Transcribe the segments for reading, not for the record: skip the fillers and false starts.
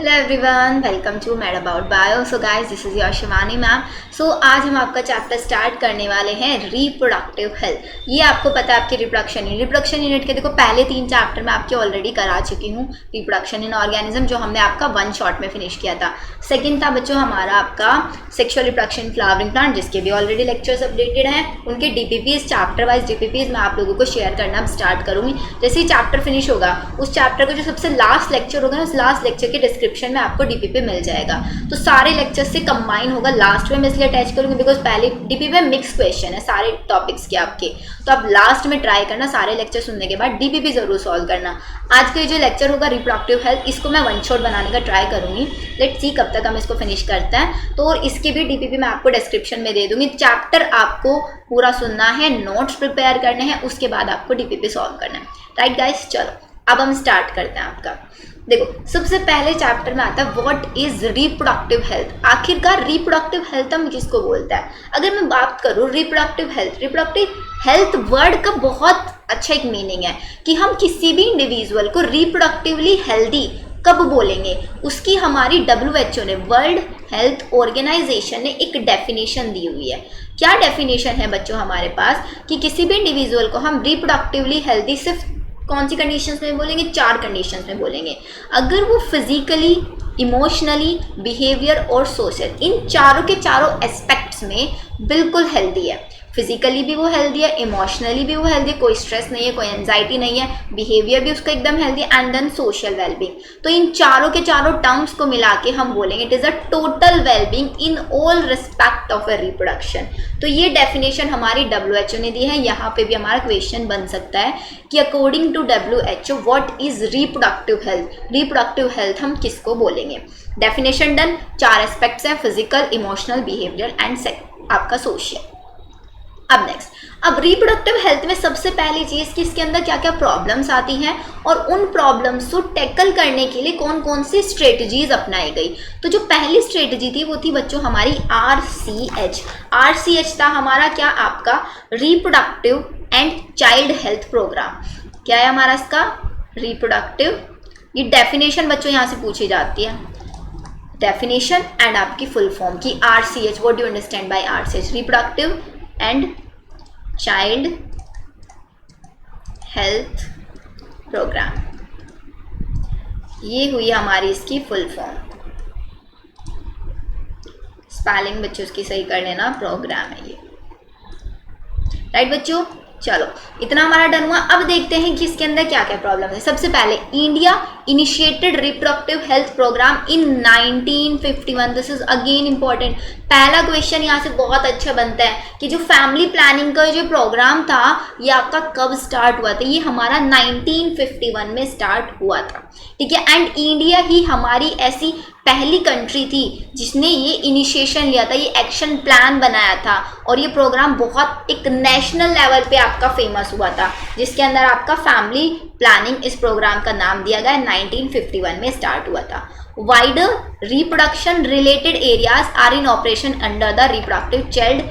Hello everyone, welcome to mad about bio. So guys, this is your Shivani ma'am. सो आज हम आपका chapter start करने वाले हैं रिप्रोडक्टिव हेल्थ। ये आपको पता है आपके रिप्रोडक्शन यूनिट के देखो पहले 3 चैप्टर मैं आपके ऑलरेडी करा चुकी हूँ। रिप्रोडक्शन इन ऑर्गेनिज्म जो हमने आपका 1 शॉट में फिनिश किया था। सेकेंड था बच्चों हमारा आपका सेक्सुअल रिप्रोडक्शन फ्लावरिंग प्लांट, जिसके भी ऑलरेडी लेक्चर्स अपडेटेड हैं। उनके डीपीपीज, चैप्टर वाइज डीपीपीज मैं आप लोगों को शेयर करना स्टार्ट करूँगी। जैसे ही चैप्टर फिनिश होगा उस चैप्टर का जो सबसे लास्ट लेक्चर होगा उस लास्ट लेक्चर के डिस्क्रिप्शन में आपको डीपीपी मिल जाएगा। तो सारे लेक्चर से कंबाइन होगा, लास्ट में मैं इसलिए अटैच करूंगी बिकॉज पहले डीपीपी में मिक्स क्वेश्चन है सारे टॉपिक्स के आपके। तो आप लास्ट में ट्राई करना सारे लेक्चर सुनने के बाद डीपीपी जरूर सॉल्व करना। आज का जो लेक्चर होगा रिप्रोडक्टिव हेल्थ, इसको मैं 1 शॉट बनाने का ट्राई करूंगी। लेट्स सी कब तक हम इसको फिनिश करते हैं। तो इसकी भी डीपीपी मैं आपको डिस्क्रिप्शन में दे दूंगी। चैप्टर आपको पूरा सुनना है, नोट्स प्रिपेयर करने हैं, उसके बाद आपको डीपीपी सॉल्व करना है। राइट गाइस, चलो अब हम स्टार्ट करते हैं आपका। देखो सबसे पहले चैप्टर में आता है व्हाट इज रिप्रोडक्टिव हेल्थ। आखिरकार रिप्रोडक्टिव हेल्थ हम किसको बोलते हैं? अगर मैं बात करूँ रिप्रोडक्टिव हेल्थ वर्ड का बहुत अच्छा एक मीनिंग है कि हम किसी भी इंडिविजुअल को रिप्रोडक्टिवली हेल्दी कब बोलेंगे, उसकी हमारी WHO ने, वर्ल्ड हेल्थ ऑर्गेनाइजेशन ने एक डेफिनेशन दी हुई है। क्या डेफिनेशन है बच्चों हमारे पास कि किसी भी इंडिविजुअल को हम रिप्रोडक्टिवली हेल्दी सिर्फ कौन सी कंडीशंस में बोलेंगे? 4 कंडीशंस में बोलेंगे। अगर वो फिजिकली, इमोशनली, बिहेवियर और सोशल, इन चारों के चारों एस्पेक्ट्स में बिल्कुल हेल्दी है। फिजिकली भी वो हेल्दी है, इमोशनली भी वो हेल्दी है, कोई स्ट्रेस नहीं है, कोई एंजाइटी नहीं है, बिहेवियर भी उसका एकदम हेल्दी है, एंड देन सोशल वेलबींग। तो इन चारों के चारों टर्म्स को मिला के हम बोलेंगे it is a total wellbeing in all respect of a reproduction. तो ये डेफिनेशन हमारी WHO ने दी है। यहाँ पे भी हमारा क्वेश्चन बन सकता है कि according to WHO what is reproductive health. Reproductive health हम किसको बोलेंगे? Definition done. 4 एस्पेक्ट्स हैं, फिजिकल, इमोशनल, बिहेवियर एंड आपका सोशल। अब नेक्स्ट, अब रिप्रोडक्टिव हेल्थ में सबसे पहली चीज कि इसके अंदर क्या क्या प्रॉब्लम्स आती हैं और उन प्रॉब्लम्स को टैकल करने के लिए कौन कौन सी स्ट्रेटजीज अपनाई गई। तो जो पहली स्ट्रेटजी थी वो थी बच्चों हमारी RCH। RCH था हमारा क्या? आपका reproductive and child health programme. क्या है हमारा इसका? रिप्रोडक्टिव। ये डेफिनेशन बच्चों यहाँ से पूछी जाती है, डेफिनेशन एंड आपकी फुल फॉर्म की RCH। What do you understand by RCH? Reproductive and child health programme. ये हुई हमारी इसकी फुल फॉर्म। स्पेलिंग बच्चों उसकी सही कर लेना, प्रोग्राम है ये। राइट बच्चों, चलो इतना हमारा डन हुआ। अब देखते हैं कि इसके अंदर क्या क्या प्रॉब्लम है। सबसे पहले India initiated reproductive health programme in 1951। This is again important. पहला क्वेश्चन यहाँ से बहुत अच्छा बनता है कि जो फैमिली प्लानिंग का जो प्रोग्राम था ये आपका कब स्टार्ट हुआ था? ये हमारा 1951 में स्टार्ट हुआ था। ठीक है, एंड इंडिया ही हमारी ऐसी पहली कंट्री थी जिसने ये इनिशिएशन लिया था, ये एक्शन प्लान बनाया था और ये प्रोग्राम बहुत एक नेशनल लेवल पे आपका फेमस हुआ था, जिसके अंदर आपका फैमिली प्लानिंग इस प्रोग्राम का नाम दिया गया। 1951 में स्टार्ट हुआ था। Wider reproduction related areas are in operation under the reproductive child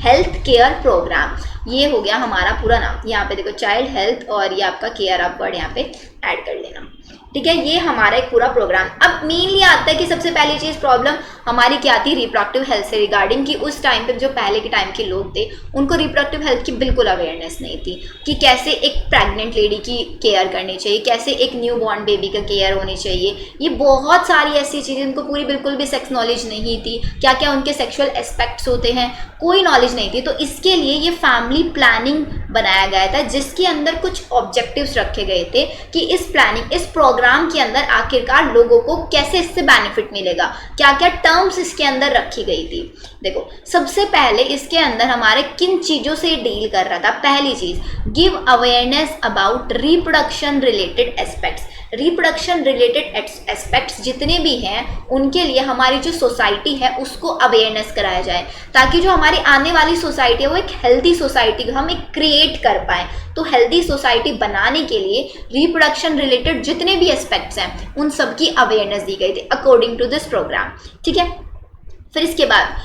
health care programme. ये हो गया हमारा पूरा नाम। यहाँ पे देखो चाइल्ड हेल्थ और ये आपका केयर आप वर्ड यहाँ पे ऐड कर लेना। ठीक है, ये हमारा एक पूरा प्रोग्राम। अब मेनली आता है कि सबसे पहली चीज प्रॉब्लम हमारी क्या थी रिप्रोडक्टिव हेल्थ से रिगार्डिंग, कि उस टाइम पे जो पहले के टाइम के लोग थे उनको रिप्रोडक्टिव हेल्थ की बिल्कुल अवेयरनेस नहीं थी कि कैसे एक प्रेग्नेंट लेडी की केयर करनी चाहिए, कैसे एक न्यू बॉर्न बेबी का केयर होनी चाहिए। ये बहुत सारी ऐसी चीज़ें, उनको पूरी बिल्कुल भी सेक्स नॉलेज नहीं थी, क्या क्या उनके सेक्शुअल एस्पेक्ट्स होते हैं कोई नॉलेज नहीं थी। तो इसके लिए ये फैमिली प्लानिंग बनाया गया था जिसके अंदर कुछ ऑब्जेक्टिव्स रखे गए थे कि इस प्लानिंग, इस प्रोग्राम के अंदर आखिरकार लोगों को कैसे इससे बेनिफिट मिलेगा, क्या क्या टर्म्स इसके अंदर रखी गई थी। देखो सबसे पहले इसके अंदर हमारे किन चीज़ों से डील कर रहा था। पहली चीज़, give awareness about reproduction related aspects. Reproduction related aspects जितने भी हैं उनके लिए हमारी जो सोसाइटी है उसको अवेयरनेस कराया जाए, ताकि जो हमारी आने वाली सोसाइटी है वो एक हेल्दी सोसाइटी हम एक क्रिएट कर पाएँ। तो हेल्दी सोसाइटी बनाने के लिए रिप्रोडक्शन रिलेटेड जितने भी एस्पेक्ट्स हैं उन सब की अवेयरनेस दी गई थी अकॉर्डिंग टू दिस प्रोग्राम। ठीक है, फिर इसके बाद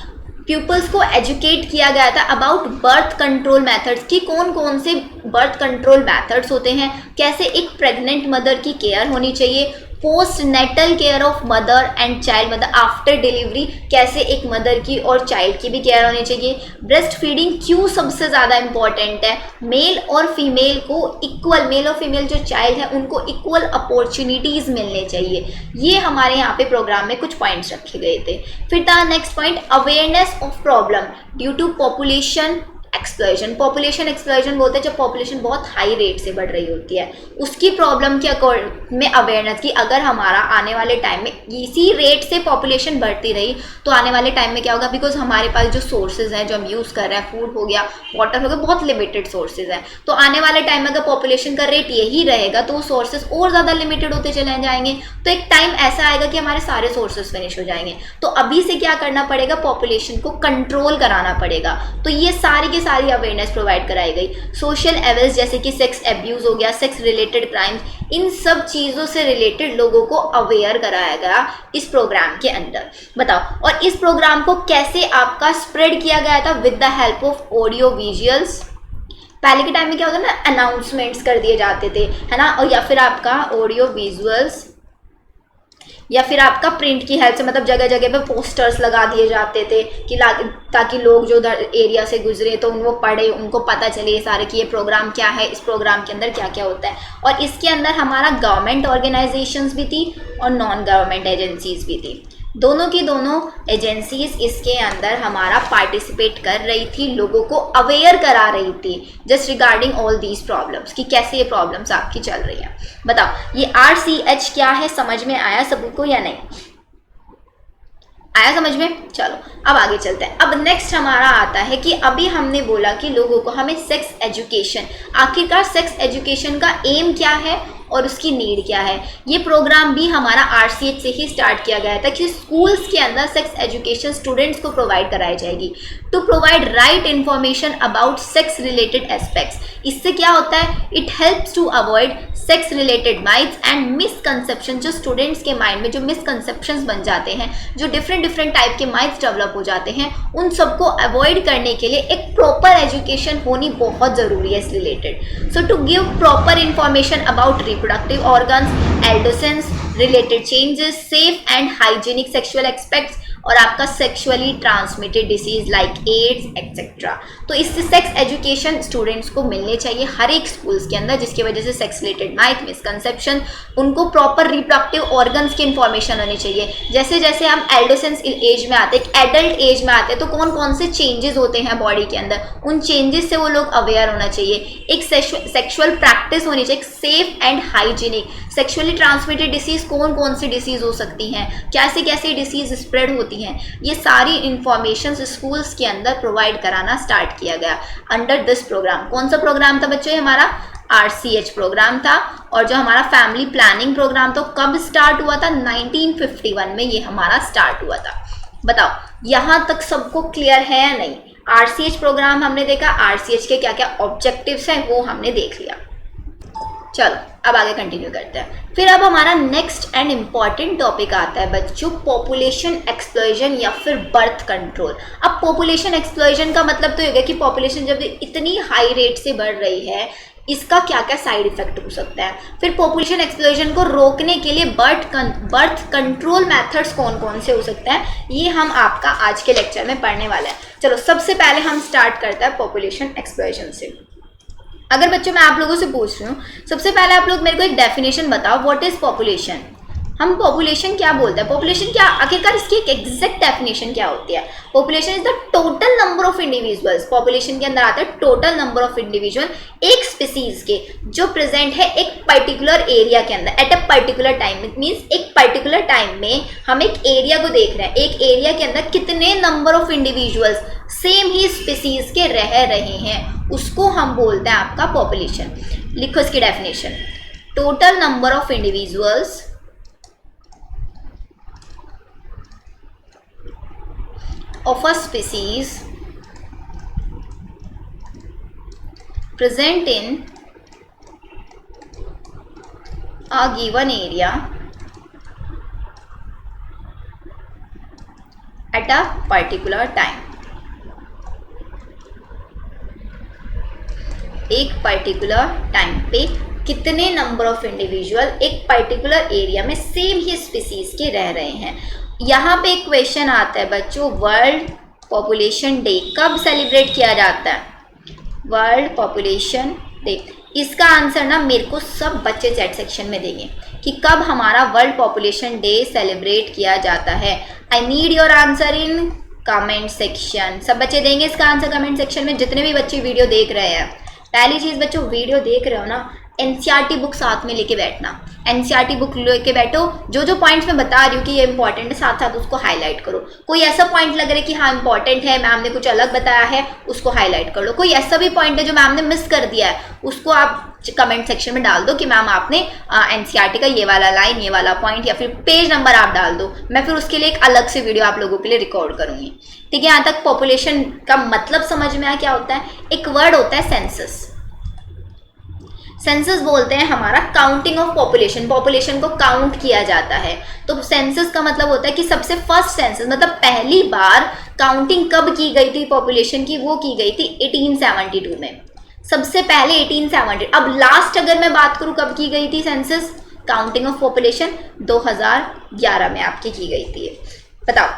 पीपल्स को एजुकेट किया गया था अबाउट बर्थ कंट्रोल मेथड्स कि कौन कौन से बर्थ कंट्रोल मेथड्स होते हैं, कैसे एक प्रेग्नेंट मदर की केयर होनी चाहिए, post natal care of mother and child, मतलब आफ्टर डिलीवरी कैसे एक मदर की और चाइल्ड की भी केयर होनी चाहिए। ब्रेस्ट फीडिंग क्यों सबसे ज़्यादा इंपॉर्टेंट है, मेल और फीमेल को इक्वल, मेल और फीमेल जो चाइल्ड है उनको इक्वल अपॉर्चुनिटीज़ मिलने चाहिए। ये हमारे यहाँ पे प्रोग्राम में कुछ पॉइंट्स रखे गए थे। फिर था next point, awareness of problem due to population explosion. Population explosion बोलते हैं जब पॉपुलेशन बहुत हाई रेट से बढ़ रही होती है, उसकी प्रॉब्लम के में अवेयरनेस की, अगर हमारा आने वाले टाइम में इसी रेट से पॉपुलेशन बढ़ती रही तो आने वाले टाइम में क्या होगा, बिकॉज हमारे पास जो सोर्सेज हैं जो हम यूज़ कर रहे हैं, फूड हो गया, वाटर हो गया, बहुत लिमिटेड सोर्सेज हैं, तो आने वाले टाइम में अगर पॉपुलेशन का रेट यही रहेगा तो वो सोर्सेज और ज़्यादा लिमिटेड होते चले जाएंगे। तो एक टाइम ऐसा आएगा कि हमारे सारे सोर्सेज फिनिश हो जाएंगे। तो अभी से क्या करना पड़ेगा, पॉपुलेशन को कंट्रोल कराना पड़ेगा। तो ये सारी अवेयरनेस प्रोवाइड कराई गई। सोशल एवेंट्स जैसे कि सेक्स एब्यूज हो गया, सेक्स रिलेटेड क्राइम्स, इन सब चीज़ों से रिलेटेड लोगों को अवेयर कराया गया इस प्रोग्राम के अंदर। बताओ, और इस प्रोग्राम को कैसे आपका स्प्रेड किया गया था, with the help of audio visuals. पहले के टाइम में क्या होता ना, अनाउंसमेंट्स कर दिए जाते थे, है ना, और या फिर आपका ऑडियो विजुअल्स या फिर आपका प्रिंट की हेल्प से, मतलब जगह जगह पे पोस्टर्स लगा दिए जाते थे कि ताकि लोग जो उधर एरिया से गुजरे तो उनको पढ़े, उनको पता चले ये सारे कि ये प्रोग्राम क्या है, इस प्रोग्राम के अंदर क्या क्या होता है। और इसके अंदर हमारा गवर्नमेंट ऑर्गेनाइजेशंस भी थी और नॉन गवर्नमेंट एजेंसीज भी थी। दोनों की दोनों एजेंसीज इसके अंदर हमारा पार्टिसिपेट कर रही थी, लोगों को अवेयर करा रही थी just regarding all these problems, कि कैसे ये प्रॉब्लम्स आपकी चल रही हैं। बताओ, ये RCH क्या है, समझ में आया सबको या नहीं आया समझ में? चलो अब आगे चलते हैं। अब नेक्स्ट हमारा आता है कि अभी हमने बोला कि लोगों को हमें सेक्स एजुकेशन, आखिरकार सेक्स एजुकेशन का एम क्या है और उसकी नीड क्या है। ये प्रोग्राम भी हमारा RCH से ही स्टार्ट किया गया था कि स्कूल्स के अंदर सेक्स एजुकेशन स्टूडेंट्स को प्रोवाइड कराई जाएगी to provide right information about sex related aspects. इससे क्या होता है, it helps to avoid sex related myths and misconception. जो स्टूडेंट्स के माइंड में जो मिसकंसेप्शंस बन जाते हैं, जो डिफरेंट टाइप के माइथ्स डेवलप हो जाते हैं, उन सबको अवॉइड करने के लिए एक प्रॉपर एजुकेशन होनी बहुत ज़रूरी है इस रिलेटेड। So to give proper information about reproductive organs, adolescence related changes, safe and hygienic sexual aspects और आपका sexually transmitted disease like AIDS etcetera. तो इससे सेक्स एजुकेशन स्टूडेंट्स को मिलने चाहिए हर एक स्कूल्स के अंदर, जिसकी वजह से सेक्स रिलेटेड माइथ, मिसकंसेप्शन, उनको प्रॉपर रिप्रोडक्टिव ऑर्गन्स की इन्फॉर्मेशन होनी चाहिए। जैसे जैसे हम एडोसेंस एज में आते हैं, एडल्ट एज में आते हैं, तो कौन कौन से चेंजेस होते हैं बॉडी के अंदर, उन चेंजेस से वो लोग अवेयर होना चाहिए। एक सेक्सुअल प्रैक्टिस होनी चाहिए, safe and hygienic. Sexually transmitted disease कौन कौन सी डिसीज हो सकती हैं, कैसे कैसे डिसीज स्प्रेड होती हैं, ये सारी इंफॉर्मेशन स्कूल्स के अंदर प्रोवाइड कराना स्टार्ट किया गया अंडर दिस प्रोग्राम। कौन सा प्रोग्राम था बच्चों, ये हमारा RCH प्रोग्राम था। और जो हमारा फैमिली प्लानिंग प्रोग्राम तो कब स्टार्ट हुआ था, 1951 में ये हमारा स्टार्ट हुआ था। बताओ यहाँ तक सबको क्लियर है या नहीं? RCH प्रोग्राम हमने देखा, RCH के क्या क्या ऑब्जेक्टिव्स हैं वो हमने देख लिया। चलो अब आगे कंटिन्यू करते हैं। फिर अब हमारा नेक्स्ट एंड इम्पॉर्टेंट टॉपिक आता है बच्चों, पॉपुलेशन एक्सप्लोजन या फिर बर्थ कंट्रोल। अब पॉपुलेशन एक्सप्लोजन का मतलब तो ये कि पॉपुलेशन जब इतनी हाई रेट से बढ़ रही है, इसका क्या क्या साइड इफेक्ट हो सकता है। फिर पॉपुलेशन एक्सप्लोजन को रोकने के लिए बर्थ कंट्रोल मेथड्स कौन कौन से हो सकते हैं, ये हम आपका आज के लेक्चर में पढ़ने वाले हैं। चलो सबसे पहले हम स्टार्ट करते हैं पॉपुलेशन एक्सप्लोजन से। अगर बच्चों मैं आप लोगों से पूछ रही हूँ, सबसे पहले आप लोग मेरे को एक डेफिनेशन बताओ, व्हाट इज पॉपुलेशन। हम पॉपुलेशन क्या बोलते हैं, पॉपुलेशन क्या, आखिरकार इसकी एक एग्जैक्ट डेफिनेशन क्या होती है। Population is the total number of individuals. Population के अंदर आता है टोटल नंबर ऑफ इंडिविजुअल एक स्पीसीज के जो प्रेजेंट है एक पर्टिकुलर एरिया के अंदर at a particular time. It means एक पर्टिकुलर टाइम में हम एक एरिया को देख रहे हैं, एक एरिया के अंदर कितने number of individuals same he species के रह रहे हैं, उसको हम बोलते हैं आपका पॉपुलेशन। लिखो इसकी definition, total number of individuals of a species present in a given area at a particular time। एक पर्टिकुलर टाइम पे कितने नंबर ऑफ इंडिविजुअल एक पर्टिकुलर एरिया में सेम ही स्पीसीज के रह रहे हैं। यहाँ पे एक क्वेश्चन आता है बच्चों, वर्ल्ड पॉपुलेशन डे कब सेलिब्रेट किया जाता है? वर्ल्ड पॉपुलेशन डे, इसका आंसर ना मेरे को सब बच्चे चैट सेक्शन में देंगे कि कब हमारा वर्ल्ड पॉपुलेशन डे सेलिब्रेट किया जाता है। I need your answer in comment section. सब बच्चे देंगे इसका आंसर कमेंट सेक्शन में, जितने भी बच्चे वीडियो देख रहे हैं। पहली चीज़ बच्चों, वीडियो देख रहे हो ना, एनसीईआरटी बुक साथ में लेके बैठना। एनसीईआरटी बुक लेके बैठो, जो जो पॉइंट्स मैं बता रही हूँ कि ये इंपॉर्टेंट है, साथ साथ उसको हाईलाइट करो। कोई ऐसा पॉइंट लग रहा है कि हाँ इंपॉर्टेंट है, मैम ने कुछ अलग बताया है, उसको हाईलाइट कर लो। कोई ऐसा भी पॉइंट है जो मैम ने मिस कर दिया है, उसको आप कमेंट सेक्शन में डाल दो कि मैम आपने एनसीईआरटी का ये वाला लाइन, ये वाला पॉइंट या फिर पेज नंबर आप डाल दो। मैं फिर उसके लिए एक अलग से वीडियो आप लोगों के लिए रिकॉर्ड करूँगी। ठीक है, यहाँ तक पॉपुलेशन का मतलब समझ में आया क्या होता है? एक वर्ड होता है सेंसस। सेंसस बोलते हैं हमारा काउंटिंग ऑफ पॉपुलेशन, पॉपुलेशन को काउंट किया जाता है। तो सेंसस का मतलब होता है कि सबसे फर्स्ट सेंसस मतलब पहली बार काउंटिंग कब की गई थी पॉपुलेशन की, वो की गई थी 1872 में, सबसे पहले 1870। अब लास्ट अगर मैं बात करूं कब की गई थी सेंसस काउंटिंग ऑफ पॉपुलेशन, 2011 में आपकी की गई थी। बताओ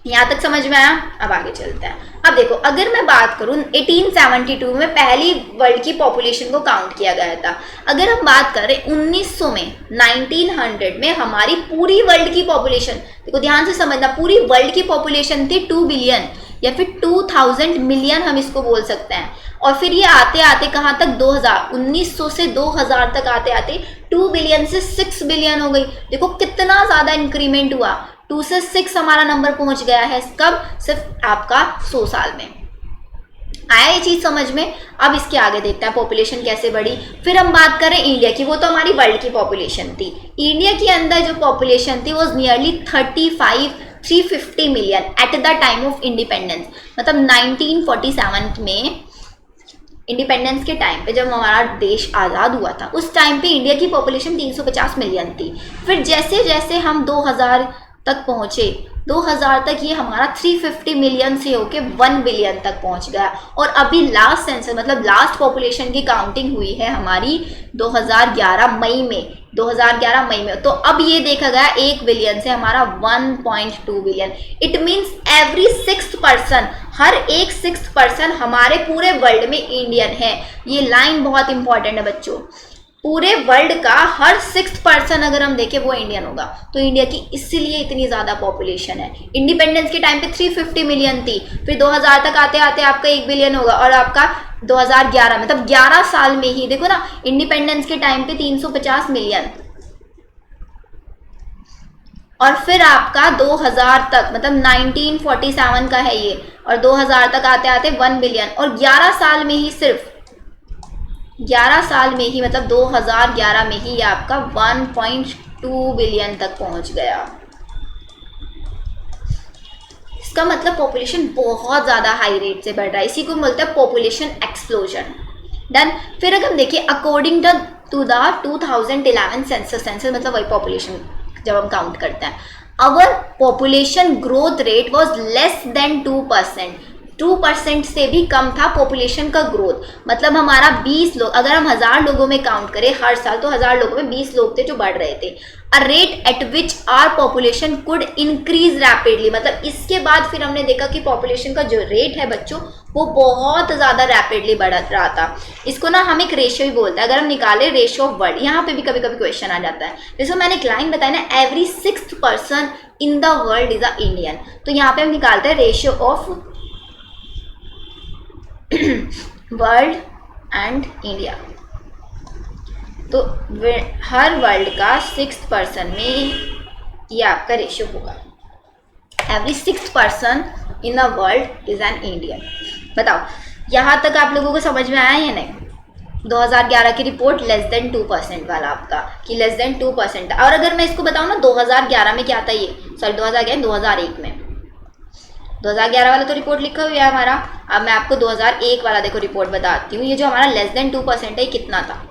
यहाँ तक समझ में आया? अब आगे चलते हैं। अब देखो, अगर मैं बात करूं 1872 में पहली वर्ल्ड की पॉपुलेशन को काउंट किया गया था। अगर हम बात करें 1900 में, 1900 में हमारी पूरी वर्ल्ड की पॉपुलेशन, देखो ध्यान से समझना, पूरी वर्ल्ड की पॉपुलेशन थी 2 बिलियन या फिर 2000 मिलियन हम इसको बोल सकते हैं। और फिर ये आते आते कहाँ तक, 1900 से 2000 तक आते आते 2 बिलियन से 6 बिलियन हो गई। देखो कितना ज़्यादा इंक्रीमेंट हुआ, 2 से 6 हमारा नंबर पहुंच गया है। कब? सिर्फ आपका 100 साल में। आया ये चीज समझ में? अब इसके आगे देखते हैं पॉपुलेशन कैसे बढ़ी। फिर हम बात करें इंडिया की, वो तो हमारी वर्ल्ड की पॉपुलेशन थी। इंडिया के अंदर जो पॉपुलेशन थी वो nearly 350 million at the time of independence. मतलब 1947 में इंडिपेंडेंस के टाइम पे, जब हमारा देश आज़ाद हुआ था, उस टाइम पे इंडिया की पॉपुलेशन 350 मिलियन थी। फिर जैसे जैसे हम 2000 तक पहुँचे, 2000 तक ये हमारा 350 मिलियन से होके 1 बिलियन तक पहुंच गया। और अभी लास्ट सेंसस मतलब लास्ट पॉपुलेशन की काउंटिंग हुई है हमारी 2011 मई में, 2011 मई में। तो अब ये देखा गया 1 बिलियन से हमारा 1.2 billion. It means every 6th person, हर एक 6th पर्सन हमारे पूरे वर्ल्ड में इंडियन है। ये लाइन बहुत इंपॉर्टेंट है बच्चों। पूरे वर्ल्ड का हर 6th पर्सन अगर हम देखें वो इंडियन होगा। तो इंडिया की इसलिए इतनी ज़्यादा पॉपुलेशन है। इंडिपेंडेंस के टाइम पे 350 मिलियन थी, फिर 2000 तक आते आते आपका 1 बिलियन होगा, और आपका 2011 में, मतलब 11 साल में ही देखो ना, इंडिपेंडेंस के टाइम पे 350 मिलियन, और फिर आपका 2000 तक मतलब 1947 का है ये, और 2000 तक आते आते 1 बिलियन, और 11 साल में ही, सिर्फ 11 साल में ही, मतलब 2011 में ही आपका 1.2 बिलियन तक पहुंच गया। इसका मतलब पॉपुलेशन बहुत ज़्यादा हाई रेट से बढ़ रहा है। इसी को बोलते हैं पॉपुलेशन एक्सप्लोजन। डन। फिर अगर हम देखिए according to the 2011 census, census मतलब वही पॉपुलेशन जब हम काउंट करते हैं, our population growth rate was less than 2%। 2% से भी कम था पॉपुलेशन का ग्रोथ। मतलब हमारा 20 लोग, अगर हम 1000 लोगों में काउंट करें हर साल, तो 1000 लोगों में 20 लोग थे जो बढ़ रहे थे। A rate at which are population could increase rapidly. मतलब इसके बाद फिर हमने देखा कि पॉपुलेशन का जो रेट है बच्चों, वो बहुत ज़्यादा रैपिडली बढ़ रहा था। इसको ना हम एक रेशियो ही बोलते हैं। अगर हम निकाले रेशियो ऑफ वर्ल्ड, यहाँ पे भी कभी कभी क्वेश्चन आ जाता है। जैसे मैंने एक लाइन बताया ना, every 6th person in the world is a Indian. तो यहाँ पे हम निकालते हैं ratio of world and India. तो हर वर्ल्ड का 6th पर्सन में ये आपका रेशियो होगा। Every 6th person in the world is an Indian. बताओ यहाँ तक आप लोगों को समझ में आया या नहीं? 2011 की रिपोर्ट लेस देन 2% वाला आपका, कि लेस देन 2%। और अगर मैं इसको बताऊँ ना 2011 में क्या था, ये सॉरी 2001 में, 2011 वाला तो रिपोर्ट लिखा हुआ है हमारा। अब मैं आपको 2001 वाला देखो रिपोर्ट बताती हूँ। ये जो हमारा लेस देन 2% है, कितना था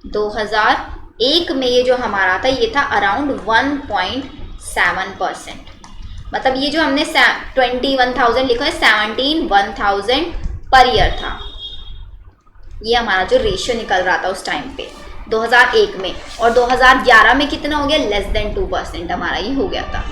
2001 में? ये जो हमारा था ये था अराउंड 1.7%। मतलब ये जो हमने 21,000 लिखा है, 17,000 पर ईयर था। ये हमारा जो रेशियो निकल रहा था उस टाइम पे 2001 में, और 2011 में कितना हो गया, लेस देन 2% हमारा ये हो गया था।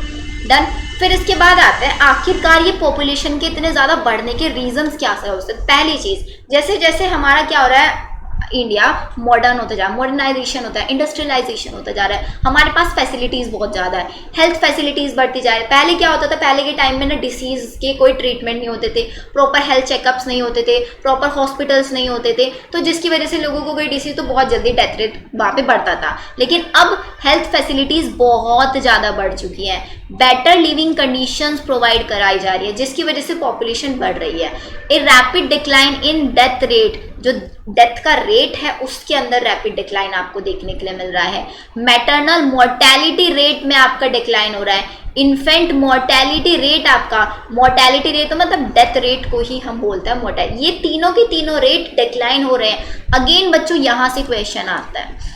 डन। फिर इसके बाद आता है आखिरकार ये पॉपुलेशन के इतने ज़्यादा बढ़ने के रीजंस क्या हो सकते हैं। पहली चीज़, जैसे जैसे हमारा क्या हो रहा है, इंडिया मॉडर्न होता जा रहा है, मॉडर्नाइजेशन होता है, इंडस्ट्रियलाइजेशन होता जा रहा है, हमारे पास फैसिलिटीज़ बहुत ज़्यादा है, हेल्थ फैसिलिटीज़ बढ़ती जा रही है। पहले क्या होता था, पहले के टाइम में ना डिसीज़ के कोई ट्रीटमेंट नहीं होते थे, प्रॉपर हेल्थ चेकअप्स नहीं होते थे, प्रॉपर हॉस्पिटल्स नहीं होते थे, तो जिसकी वजह से लोगों को कोई डिसीज़ तो बहुत जल्दी डेथ रेट वहाँ पे बढ़ता था। लेकिन अब हेल्थ फैसिलिटीज़ बहुत ज़्यादा बढ़ चुकी हैं, बेटर लिविंग कंडीशंस प्रोवाइड कराई जा रही है, जिसकी वजह से पॉपुलेशन बढ़ रही है। A rapid decline in death rate, जो डेथ का रेट है उसके अंदर रैपिड डिक्लाइन आपको देखने के लिए मिल रहा है। मैटरनल मोर्टेलिटी रेट में आपका डिक्लाइन हो रहा है। इन्फेंट मोर्टेलिटी रेट, आपका मोर्टेलिटी रेट तो मतलब डेथ रेट को ही हम बोलते हैं मोर्टेलिटी, ये तीनों के तीनों रेट डिक्लाइन हो रहे हैं। अगेन बच्चों यहाँ से क्वेश्चन आता है,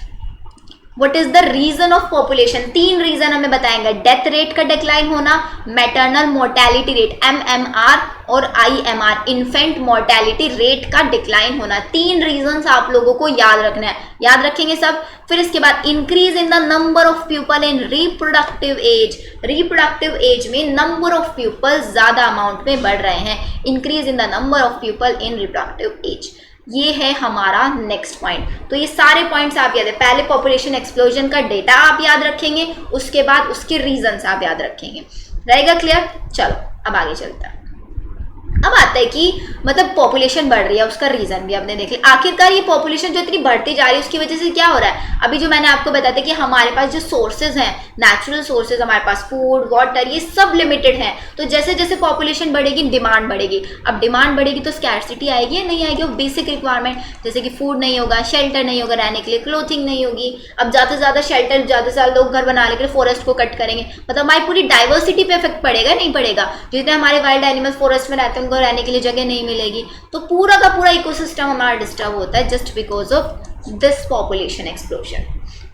what is the reason of population. 3 reason हमें बताएंगे, डेथ रेट का डिक्लाइन होना, मैटरनल मोर्टेलिटी रेट MMR और IMR इन्फेंट मोर्टेलिटी रेट का डिक्लाइन होना। 3 रीजंस आप लोगों को याद रखना है, याद रखेंगे सब। फिर इसके बाद increase in the number of people in reproductive age, reproductive age में नंबर ऑफ पीपल ज्यादा अमाउंट में बढ़ रहे हैं, increase in the number of people in reproductive age, ये है हमारा नेक्स्ट पॉइंट। तो ये सारे पॉइंट्स आप याद है, पहले पॉपुलेशन एक्सप्लोजन का डेटा आप याद रखेंगे, उसके बाद उसके रीजंस आप याद रखेंगे, रहेगा क्लियर। चलो अब आगे चलता है। अब आता है कि मतलब पॉपुलेशन बढ़ रही है, उसका रीजन भी आपने देख लिया। आखिरकार ये पॉपुलेशन जो इतनी बढ़ती जा रही है उसकी वजह से क्या हो रहा है, अभी जो मैंने आपको बताया था कि हमारे पास जो सोर्सेज हैं, नेचुरल सोर्सेज, हमारे पास फूड, वाटर, ये सब लिमिटेड हैं। तो जैसे जैसे पॉपुलेशन बढ़ेगी डिमांड बढ़ेगी, अब डिमांड बढ़ेगी तो स्कैर्सिटी आएगी या नहीं आएगी, वो बेसिक रिक्वायरमेंट जैसे कि फूड नहीं होगा, शेल्टर नहीं होगा रहने के लिए, क्लोथिंग नहीं होगी। अब ज़्यादा से ज़्यादा शेल्टर, ज़्यादा से ज़्यादा लोग घर बनाने के लिए फॉरेस्ट को कट करेंगे, मतलब हमारी पूरी डाइवर्सिटी पे इफेक्ट पड़ेगा नहीं पड़ेगा। जितने हमारे वाइल्ड एनिमल्स फॉरेस्ट में रहते हैं उनको रहने के लिए जगह नहीं मिलेगी, तो पूरा का पूरा इकोसिस्टम हमारा डिस्टर्ब होता है just because of this population explosion.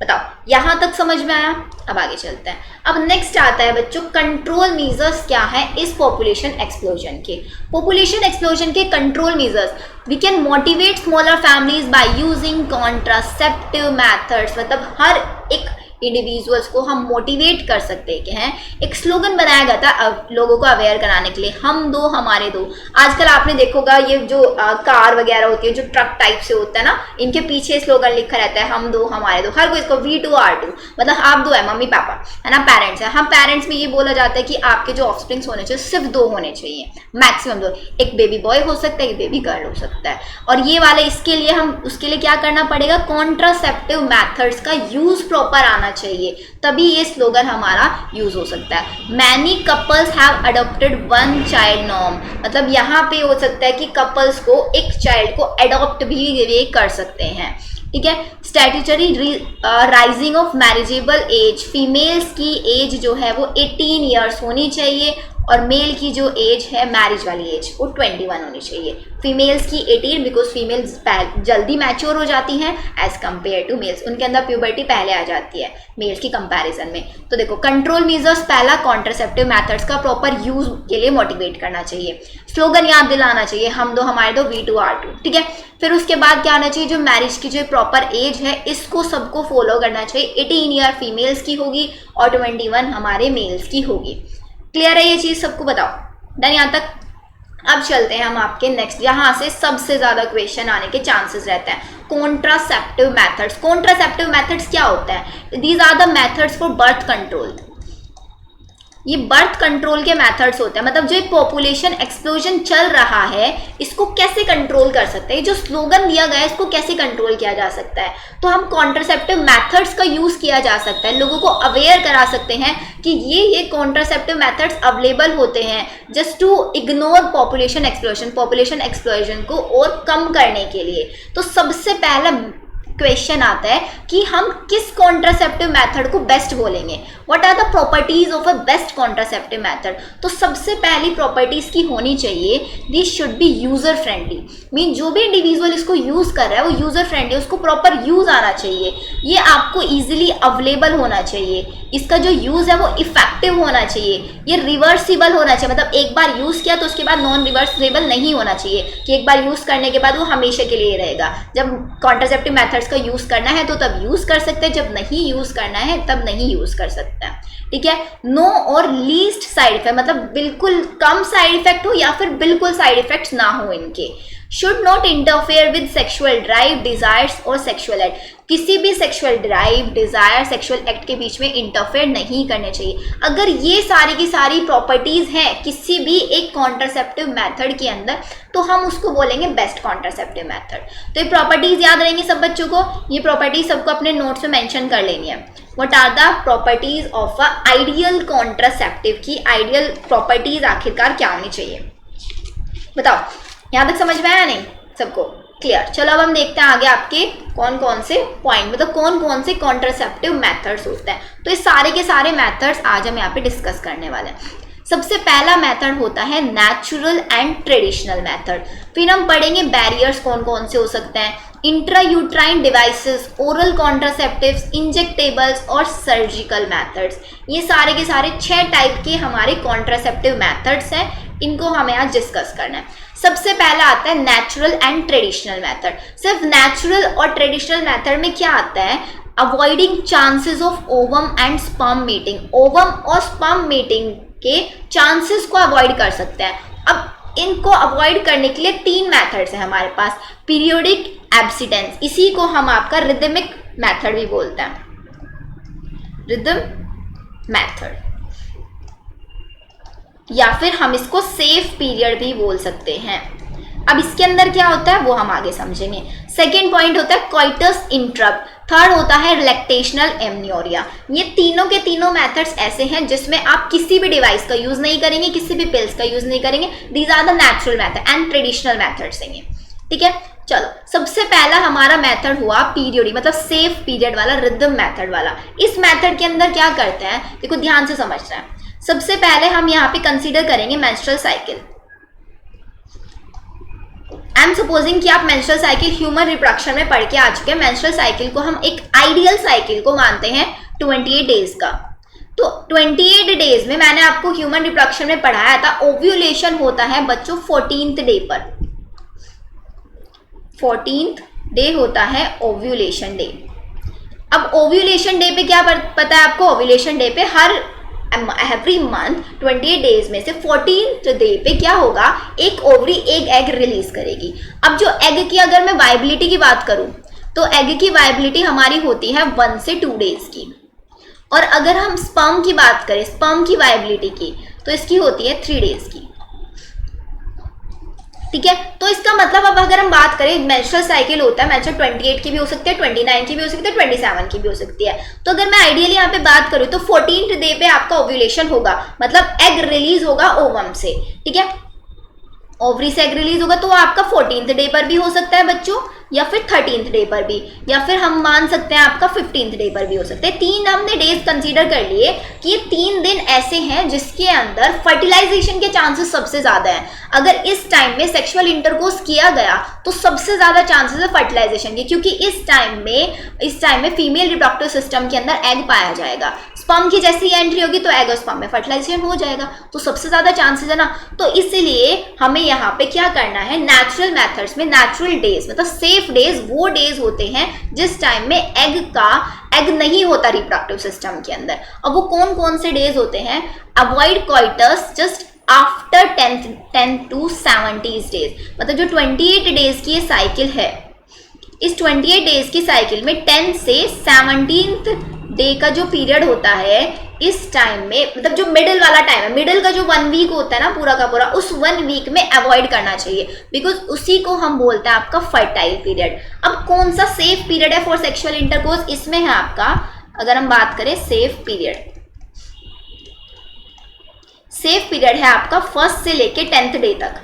बताओ यहां तक समझ में आया। अब आगे चलते हैं। अब नेक्स्ट आता है बच्चों कंट्रोल मेजर्स क्या है इस पॉपुलेशन एक्सप्लोजन के। पॉपुलेशन एक्सप्लोजन के control measures, we can motivate smaller families by using contraceptive methods, मतलब हर एक इंडिविजुअल्स को हम मोटिवेट कर सकते हैं कि हैं, एक स्लोगन बनाया गया था लोगों को अवेयर कराने के लिए, हम दो हमारे दो। आजकल आपने देखोगा ये जो कार वगैरह होती है जो ट्रक टाइप से होता है ना, इनके पीछे स्लोगन लिखा रहता है हम दो हमारे दो, हर कोई इसको V2R2, मतलब आप दो है, मम्मी पापा है ना, पेरेंट्स है। हम पेरेंट्स में ये बोला जाता है कि आपके जो ऑफस्प्रिंग्स होने चाहिए सिर्फ 2 होने चाहिए, मैक्सिमम 2, एक बेबी बॉय हो सकता है, एक बेबी गर्ल हो सकता है। और ये वाले इसके लिए हम उसके लिए क्या करना पड़ेगा, कॉन्ट्रासेप्टिव मैथड्स का यूज प्रॉपर आना चाहिए, तभी ये स्लोगन हमारा यूज हो सकता है। Many couples have adopted 1 child norm, मतलब यहाँ पे हो सकता है कि कपल्स को एक चाइल्ड को अडॉप्ट भी कर सकते हैं, ठीक है। Statutory rising of marriageable age, females की एज जो है वो 18 ईयर्स होनी चाहिए और मेल की जो एज है मैरिज वाली एज वो 21 होनी चाहिए। फीमेल्स की 18 बिकॉज फीमेल्स जल्दी मैच्योर हो जाती हैं एज कम्पेयर टू मेल्स, उनके अंदर प्यूबर्टी पहले आ जाती है मेल्स की कंपैरिजन में। तो देखो कंट्रोल मेजर्स, पहला कॉन्ट्रासेप्टिव मेथड्स का प्रॉपर यूज के लिए मोटिवेट करना चाहिए, स्लोगन याद दिलाना चाहिए हम दो हमारे दो V2R2, ठीक है। फिर उसके बाद क्या आना चाहिए, जो मैरिज की जो प्रॉपर एज है इसको सबको फॉलो करना चाहिए, 18 ईयर फीमेल्स की होगी और 21 हमारे मेल्स की होगी। क्लियर है ये चीज सबको, बताओ डन यहाँ तक। अब चलते हैं हम आपके नेक्स्ट, यहाँ से सबसे ज्यादा क्वेश्चन आने के चांसेस रहते हैं, कॉन्ट्रासेप्टिव मेथड्स। कॉन्ट्रासेप्टिव मेथड्स क्या होता है, these are the methods for birth control, ये बर्थ कंट्रोल के मेथड्स होते हैं, मतलब जो एक पॉपुलेशन एक्सप्लोजन चल रहा है इसको कैसे कंट्रोल कर सकते हैं, जो स्लोगन दिया गया है इसको कैसे कंट्रोल किया जा सकता है। तो हम कॉन्ट्रासेप्टिव मेथड्स का यूज किया जा सकता है, लोगों को अवेयर करा सकते हैं कि ये कॉन्ट्रासेप्टिव मेथड्स अवेलेबल होते हैं just to ignore population explosion को और कम करने के लिए। तो सबसे पहला क्वेश्चन आता है कि हम किस कॉन्ट्रासेप्टिव मेथड को बेस्ट बोलेंगे, what are the properties of a best contraceptive method. तो सबसे पहली प्रॉपर्टीज की होनी चाहिए, this should be user friendly, mean जो भी इंडिविजुअल इसको यूज कर रहा है वो यूजर फ्रेंडली, उसको प्रॉपर यूज आना चाहिए, ये आपको इजीली अवेलेबल होना चाहिए, इसका जो यूज है वो इफेक्टिव होना चाहिए, ये रिवर्सिबल होना चाहिए, मतलब एक बार यूज किया तो उसके बाद नॉन रिवर्सिबल नहीं होना चाहिए कि एक बार यूज करने के बाद वो हमेशा के लिए रहेगा। जब कॉन्ट्रासेप्टिव मेथड्स का यूज करना है तो तब यूज कर सकते हैं, जब नहीं यूज करना है तब नहीं यूज कर सकते हैं, ठीक है। नो और लीस्ट साइड इफेक्ट, मतलब बिल्कुल कम साइड इफेक्ट हो या फिर बिल्कुल साइड इफेक्ट्स ना हो इनके। Should not interfere with sexual drive, desires और सेक्सुअल एक्ट, किसी भी sexual drive, desire, sexual act के बीच में इंटरफेयर नहीं करने चाहिए। अगर ये सारी की सारी प्रॉपर्टीज हैं किसी भी एक कॉन्ट्रासेप्टिव मेथड के अंदर तो हम उसको बोलेंगे बेस्ट कॉन्ट्रासेप्टिव मेथड। तो ये प्रॉपर्टीज याद रहेंगी सब बच्चों को, ये प्रॉपर्टीज सबको अपने नोट्स में मेंशन कर लेनी है। What are the properties of a ideal contraceptive, की आइडियल प्रॉपर्टीज आखिरकार क्या होनी चाहिए, बताओ। यहाँ तक समझ में आया नहीं सबको, क्लियर। चलो अब हम देखते हैं आगे आपके कौन कौन से पॉइंट, मतलब कौन कौन से कॉन्ट्रासेप्टिव मेथड्स होते हैं। तो ये सारे के सारे मेथड्स आज हम यहाँ पे डिस्कस करने वाले हैं। सबसे पहला मेथड होता है नेचुरल एंड ट्रेडिशनल मेथड, फिर हम पढ़ेंगे बैरियर्स कौन कौन से हो सकते हैं, intrauterine devices, oral contraceptives, injectables और सर्जिकल मेथड्स। ये सारे के सारे 6 टाइप के हमारे कॉन्ट्रासेप्टिव मेथड्स हैं, इनको हमें आज डिस्कस करना है। सबसे पहला आता है नेचुरल एंड ट्रेडिशनल मेथड। सिर्फ नेचुरल और ट्रेडिशनल मेथड में क्या आता है, avoiding chances of ovum and sperm meeting, ovum और स्पर्म मीटिंग के चांसेस को अवॉइड कर सकते हैं। अब इनको अवॉइड करने के लिए 3 मेथड्स हैं हमारे पास, पीरियोडिक एब्सिडेंस, इसी को हम आपका रिदमिक मेथड भी बोलते हैं, रिदम मेथड, या फिर हम इसको सेफ पीरियड भी बोल सकते हैं। अब इसके अंदर क्या होता है वो हम आगे समझेंगे। सेकेंड पॉइंट होता है कोइटस इंटरप्ट, थर्ड होता है रिलैक्टेशनल एमनियोरिया। ये तीनों के तीनों मेथड्स ऐसे हैं जिसमें आप किसी भी डिवाइस का यूज नहीं करेंगे, किसी भी पिल्स का यूज नहीं करेंगे। These are the natural method and traditional methods हैं ये, ठीक है। चलो सबसे पहला हमारा मेथड हुआ पीरियोडिक, मतलब सेफ पीरियड वाला, रिदम मेथड वाला। इस मेथड के अंदर क्या करते हैं, देखो ध्यान से समझना है। सबसे पहले हम यहाँ पे कंसीडर करेंगे menstrual cycle. I am supposing कि आप मेंस्ट्रुअल साइकिल ह्यूमन रिप्रोडक्शन में पढ़ के आ चुके हैं। मेंस्ट्रुअल साइकिल को हम एक आइडियल साइकिल को मानते हैं 28 डेज का। तो 28 डेज में मैंने आपको ह्यूमन रिप्रोडक्शन में पढ़ाया था, ओव्यूलेशन होता है बच्चों 14th डे पर, 14th डे होता है ओव्यूलेशन डे। अब ओव्यूलेशन डे पे क्या पता है आपको, ओव्यूलेशन डे पे हर एवरी मंथ 28 डेज में से 14th डे पे क्या होगा, एक ओवरी एक एग रिलीज करेगी। अब जो एग की अगर मैं वाइबिलिटी की बात करूं तो एग की वाइबिलिटी हमारी होती है 1 से 2 डेज की, और अगर हम स्पर्म की बात करें, स्पर्म की वाइबिलिटी की, तो इसकी होती है 3 डेज की, ठीक है। तो इसका मतलब अब अगर हम बात करें, मेंस्ट्रुअल साइकिल होता है, मेंस्ट्रुअल 28 की भी हो सकती है, 29 की भी हो सकती है, 27 की भी हो सकती है। तो अगर मैं आइडियली यहाँ पे बात करूँ तो 14th डे पे आपका ओव्यूलेशन होगा, मतलब एग रिलीज होगा ओवम से, ठीक है, ओवरी से एग रिलीज होगा, तो आपका 14th डे पर भी हो सकता है बच्चों, या फिर 13th डे पर भी, या फिर हम मान सकते हैं आपका 15th डे पर भी हो सकते हैं। 3 हमने डेज कंसीडर कर लिए कि ये 3 दिन ऐसे हैं जिसके अंदर फर्टिलाइजेशन के चांसेस सबसे ज्यादा हैं। अगर इस टाइम में सेक्सुअल इंटरकोर्स किया गया तो सबसे ज्यादा चांसेस है फर्टिलाइजेशन के, क्योंकि इस टाइम में फीमेल रिप्रोडक्टिव सिस्टम के अंदर एग पाया जाएगा। स्पर्म की जैसी एंट्री होगी तो एग और स्पर्म में फर्टिलाइजेशन हो जाएगा, तो सबसे ज्यादा चांसेस है ना। तो इसलिए हमें यहाँ पे क्या करना है, नेचुरल मेथड्स में नेचुरल डेज, मतलब सेफ डेज वो डेज होते हैं जिस टाइम में एग नहीं होता रिप्रोडक्टिव सिस्टम के अंदर। अब वो कौन कौन से डेज होते हैं, avoid coitus just after 10 to 70 days, मतलब जो 28 डेज की ये साइकिल है, इस 28 डेज की साइकिल में 10 से 17th डे का जो पीरियड होता है, इस टाइम में, मतलब जो मिडिल वाला टाइम है, मिडिल का जो 1 वीक होता है ना पूरा का पूरा, उस 1 वीक में अवॉइड करना चाहिए, बिकॉज उसी को हम बोलते हैं आपका फर्टाइल पीरियड। अब कौन सा सेफ पीरियड है फॉर सेक्सुअल इंटरकोर्स, इसमें है आपका, अगर हम बात करें सेफ पीरियड है आपका 1st से लेके 10th डे तक।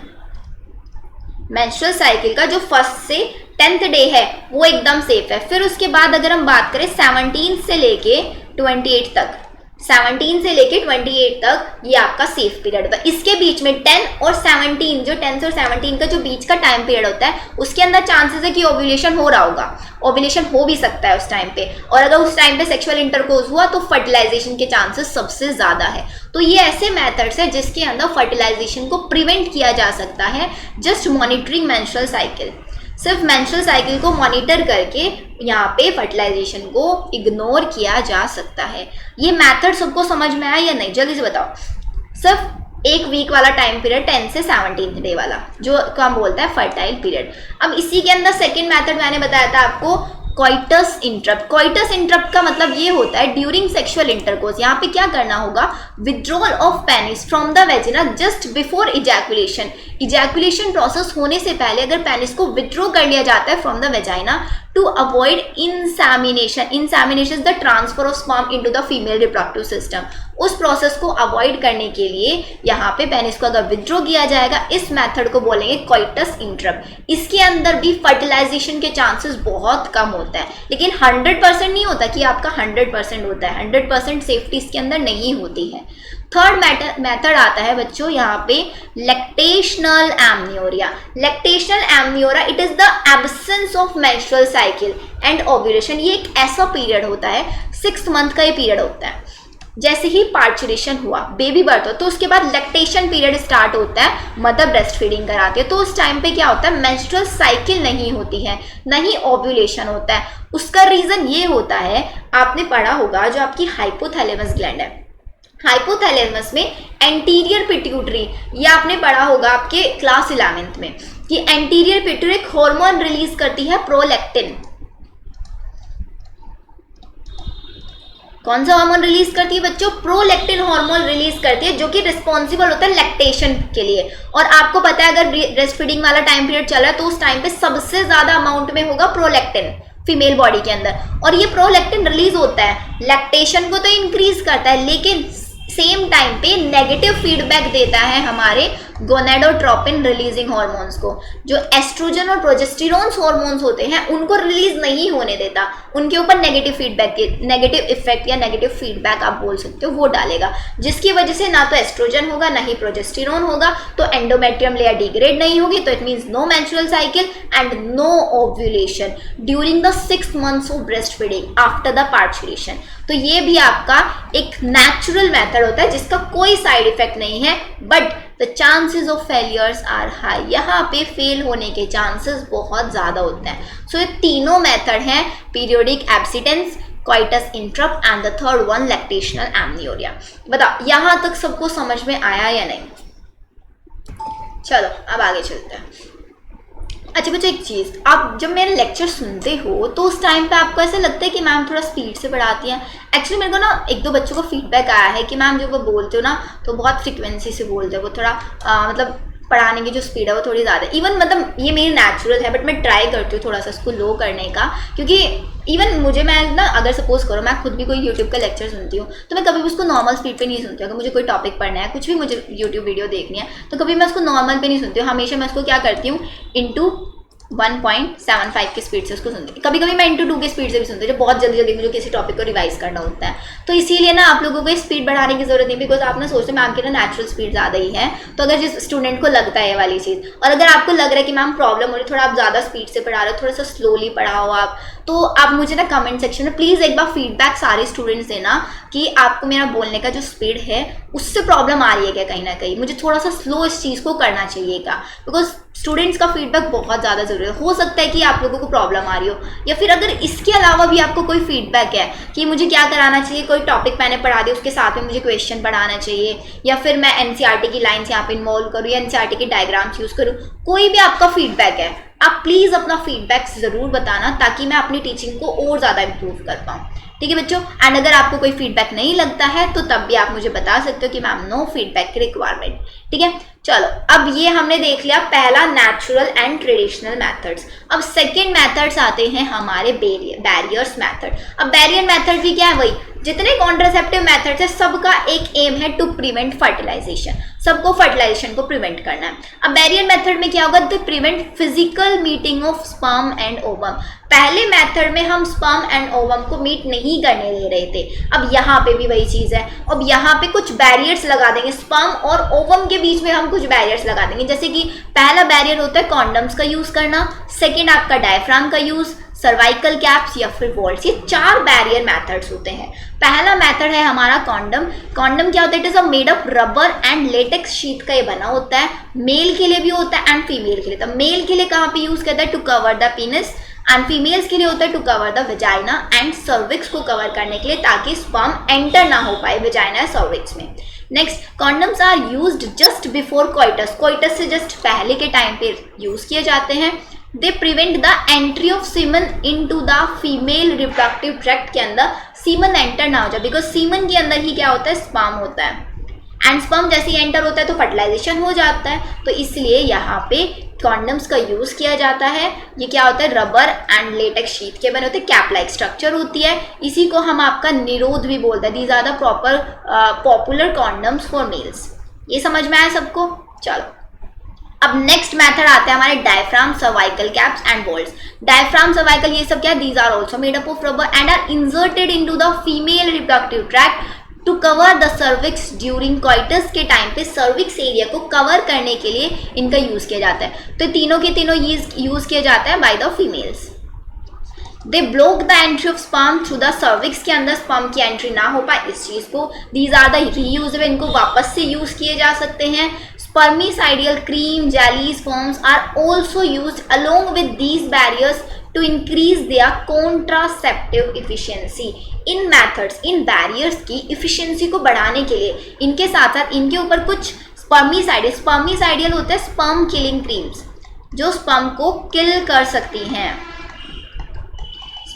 मेंस्ट्रुअल साइकिल का जो 1st से 10th डे है वो एकदम सेफ है। फिर उसके बाद अगर हम बात करें 17 से लेके 28 तक, 17 से लेके 28 तक ये आपका सेफ पीरियड होता है। इसके बीच में 10 और 17, जो 10 और 17 का जो बीच का टाइम पीरियड होता है उसके अंदर चांसेस है कि ओव्यूलेशन हो रहा होगा, ओव्यूलेशन हो भी सकता है उस टाइम पे, और अगर उस टाइम पे सेक्सुअल इंटरकोर्स हुआ तो फर्टिलाइजेशन के चांसेस सबसे ज्यादा है। तो ये ऐसे मेथड्स है जिसके अंदर फर्टिलाइजेशन को प्रिवेंट किया जा सकता है जस्ट मॉनिटरिंग मेंस्ट्रुअल साइकिल। सिर्फ मेंस्ट्रुअल साइकिल को मॉनिटर करके यहाँ पे फर्टिलाइजेशन को इग्नोर किया जा सकता है। ये मेथड सबको समझ में आया या नहीं, जल्दी से बताओ। सिर्फ एक वीक वाला टाइम पीरियड 10 से 17 डे वाला जो हम बोलते हैं फर्टाइल पीरियड। अब इसी के अंदर सेकेंड मेथड मैंने बताया था आपको, कोइटस इंटरप्ट। कोइटस इंटरप्ट का मतलब ये होता है ड्यूरिंग सेक्सुअल इंटरकोर्स यहाँ पे क्या करना होगा, withdrawal of penis from the vagina just before ejaculation. Ejaculation process होने से पहले अगर पेनिस को विड्रॉ कर लिया जाता है from the vagina to avoid insemination. Insemination is the transfer of sperm into the female reproductive system. उस प्रोसेस को अवॉइड करने के लिए यहाँ पे पेनिस को अगर विड्रॉ किया जाएगा, इस मेथड को बोलेंगे कोइटस इंटरप्ट। इसके अंदर भी फर्टिलाइजेशन के चांसेस बहुत कम होता है, लेकिन 100% नहीं होता कि आपका 100% होता है, 100% सेफ्टी इसके अंदर नहीं होती है। थर्ड मेथड आता है बच्चों यहाँ पे lactational amenorrhoea. Lactational amenorrhoea it is the absence of menstrual cycle and ovulation. ये एक ऐसा पीरियड होता है, 6 मंथ का ये पीरियड होता है। जैसे ही पार्चुरेशन हुआ, बेबी बर्थ हो, तो उसके बाद लैक्टेशन पीरियड स्टार्ट होता है, मदर ब्रेस्ट फीडिंग कराती है। तो उस टाइम पे क्या होता है, मेंस्ट्रुअल साइकिल नहीं होती है, नहीं ओव्यूलेशन होता है। उसका रीजन ये होता है, आपने पढ़ा होगा जो आपकी हाइपोथैलेमस ग्लैंड है, हाइपोथैलेमस में एंटीरियर पिट्यूटरी, ये आपने पढ़ा होगा आपके क्लास 11th में कि एंटीरियर पिट्यूटरी एक हार्मोन रिलीज करती है प्रोलैक्टिन। कौन सा हार्मोन रिलीज करती है बच्चों, प्रोलैक्टिन हार्मोन रिलीज करती है, जो कि रिस्पॉन्सिबल होता है लैक्टेशन के लिए। और आपको पता है अगर ब्रेस्ट फीडिंग वाला टाइम पीरियड चला है तो उस टाइम पे सबसे ज्यादा अमाउंट में होगा प्रोलैक्टिन फीमेल बॉडी के अंदर, और ये प्रोलैक्टिन रिलीज होता है, लैक्टेशन को तो इंक्रीज करता है लेकिन सेम टाइम पे नेगेटिव फीडबैक देता है हमारे गोनेडोट्रोपिन रिलीजिंग हार्मोन्स को। जो एस्ट्रोजन और प्रोजेस्टेरोन्स हार्मोन्स होते हैं उनको रिलीज नहीं होने देता, उनके ऊपर नेगेटिव फीडबैक, नेगेटिव इफेक्ट या नेगेटिव फीडबैक आप बोल सकते हो, वो डालेगा, जिसकी वजह से ना तो एस्ट्रोजन होगा ना ही प्रोजेस्टेरोन होगा, तो एंडोमेट्रियम लेयर डिग्रेड नहीं होगी, तो it means no menstrual cycle and no ovulation during the 6 months of breast feeding after the parturition. तो ये भी आपका एक नेचुरल मेथड होता है जिसका कोई साइड इफेक्ट नहीं है, but the chances of failures are high. यहाँ पे फेल होने के चांसेस बहुत ज़्यादा होते हैं। सो ये तीनों मेथड हैं, periodic abstinence, coitus interrupt and the third one lactational amenorrhoea. बताओ यहाँ तक सबको समझ में आया या नहीं? चलो अब आगे चलते हैं। अच्छा बच्चों एक चीज़, आप जब मेरे लेक्चर सुनते हो तो उस टाइम पे आपको ऐसा लगता है कि मैम थोड़ा स्पीड से पढ़ाती हैं। एक्चुअली मेरे को ना 1-2 बच्चों को फीडबैक आया है कि मैम जब वो बोलते हो ना तो बहुत फ्रिक्वेंसी से बोलते हो, वो थोड़ा मतलब पढ़ाने की जो स्पीड है वो थोड़ी ज़्यादा, इवन मतलब ये मेरी नेचुरल है, बट मैं ट्राई करती हूँ थोड़ा सा इसको लो करने का, क्योंकि इवन मुझे, मैं ना अगर सपोज करो मैं खुद भी कोई यूट्यूब का लेक्चर सुनती हूँ तो मैं कभी भी उसको नॉर्मल स्पीड पे नहीं सुनती हूँ। अगर मुझे कोई टॉपिक पढ़ना है, कुछ भी मुझे यूट्यूब वीडियो देखनी है, तो कभी मैं उसको नॉर्मल पे नहीं सुनती हूँ, हमेशा मैं उसको क्या करती हूँ इंटू 1.75 की स्पीड से उसको सुनती हूँ। कभी कभी मैं इंटू 2 की स्पीड से भी सुनती हूँ जब बहुत जल्दी जल्दी मुझे किसी टॉपिक को रिवाइज करना होता है। तो इसीलिए ना आप लोगों को स्पीड बढ़ाने की जरूरत नहीं, बिकॉज आप ना सोचते मैम की ना नेचुरल स्पीड ज़्यादा ही है। तो अगर जिस स्टूडेंट को लगता है ये वाली चीज़, और अगर आपको लग रहा है कि मैम प्रॉब्लम हो रही है, थोड़ा आप ज़्यादा स्पीड से पढ़ा रहे हो, थोड़ा सा स्लोली पढ़ाओ आप, तो आप मुझे ना कमेंट सेक्शन में प्लीज़ एक बार फीडबैक सारे स्टूडेंट्स देना कि आपको मेरा बोलने का जो स्पीड है उससे प्रॉब्लम आ रही है क्या, कहीं ना कहीं मुझे थोड़ा सा स्लो इस चीज़ को करना चाहिए क्या, बिकॉज स्टूडेंट्स का फीडबैक बहुत ज़्यादा ज़रूरी है। हो सकता है कि आप लोगों को प्रॉब्लम आ रही हो, या फिर अगर इसके अलावा भी आपको कोई फीडबैक है कि मुझे क्या कराना चाहिए, कोई टॉपिक मैंने पढ़ा दिया उसके साथ में मुझे क्वेश्चन पढ़ाना चाहिए, या फिर मैं एनसीईआरटी की लाइन्स यहाँ पे इन्वॉल्व करूँ या एनसीईआरटी के डायग्राम्स यूज़ करूँ, कोई भी आपका फीडबैक है, आप प्लीज़ अपना फीडबैक ज़रूर बताना ताकि मैं अपनी टीचिंग को और ज़्यादा इम्प्रूव कर पाऊँ। ठीक है बच्चों, एंड अगर आपको कोई फीडबैक नहीं लगता है तो तब भी आप मुझे बता सकते हो कि मैम नो फीडबैक की रिक्वायरमेंट। ठीक है, चलो अब ये हमने देख लिया पहला नेचुरल एंड ट्रेडिशनल मेथड्स। अब सेकंड मेथड्स आते हैं हमारे बैरियर्स मेथड। अब बैरियर मेथड भी क्या है, वही जितने कॉन्ट्रासेप्टिव मेथड्स है सबका एक एम है टू प्रिवेंट फर्टिलाइजेशन, सबको फर्टिलाइजेशन को प्रिवेंट करना है। अब बैरियर मेथड में क्या होगा, they prevent physical meeting of sperm and ovum. पहले मेथड में हम स्पर्म एंड ओवम को मीट नहीं करने दे रहे थे, अब यहाँ पे भी वही चीज है। अब यहाँ पे कुछ बैरियर्स लगा देंगे, स्पर्म और ओवम के बीच में हम कुछ बैरियर्स लगा देंगे, जैसे कि पहला बैरियर होता है कॉन्डम्स का यूज करना, सेकेंड आपका डायफ्राम का यूज, सर्वाइकल कैप्स या फिर वॉल्स। ये 4 बैरियर मेथड्स होते हैं। पहला मेथड है हमारा कॉन्डम। कॉन्डम क्या होता है, it is a made of rubber and latex sheet का ये बना होता है। मेल के लिए भी होता है एंड फीमेल के लिए। तो मेल के लिए कहाँ पे यूज करता है, to cover the penis, and females के लिए होता है to cover the vagina and cervix को कवर करने के लिए, ताकि स्पर्म एंटर ना हो पाए वेजाइना या सर्विक्स में। Next, condoms are used just before coitus. Coitus से जस्ट पहले के टाइम पे यूज किए जाते हैं। They prevent the entry of semen into the female reproductive tract के अंदर सीमन एंटर ना हो जाए, बिकॉज सीमन के अंदर ही क्या होता है, स्पर्म होता है, एंड स्पर्म जैसे ही एंटर होता है तो फर्टिलाइजेशन हो जाता है। तो इसलिए यहाँ पे कॉन्डम्स का यूज किया जाता है। ये क्या होता है, रबर एंड लेटेक्स शीट के बने होते हैं, कैप लाइक स्ट्रक्चर होती है। इसी को हम आपका निरोध भी बोलते हैं। These are the proper popular condoms for males. ये समझ में आया सबको। चलो अब नेक्स्ट मेथड आता है हमारे diaphragm, cervical caps and vaults. Diaphragm, cervical ये सब क्या है, these are also made up of rubber and are inserted into the female reproductive tract to cover the cervix during coitus के टाइम पे cervix area को cover करने के लिए इनका यूज किया जाता है। तो तीनों के तीनों यूज किया जाता है by the females. They block the entry of sperm through the cervix के अंदर स्पर्म की एंट्री ना हो पाए इस चीज को। दीज आर द रीयूजेबल, इनको वापस से यूज किए जा सकते हैं। Spermicidal cream, jellies, foams are also used along with these barriers to increase their contraceptive efficiency. In methods, in barriers की efficiency को बढ़ाने के लिए इनके साथ साथ इनके ऊपर कुछ spermicidal होते हैं sperm killing creams, जो sperm को kill कर सकती हैं।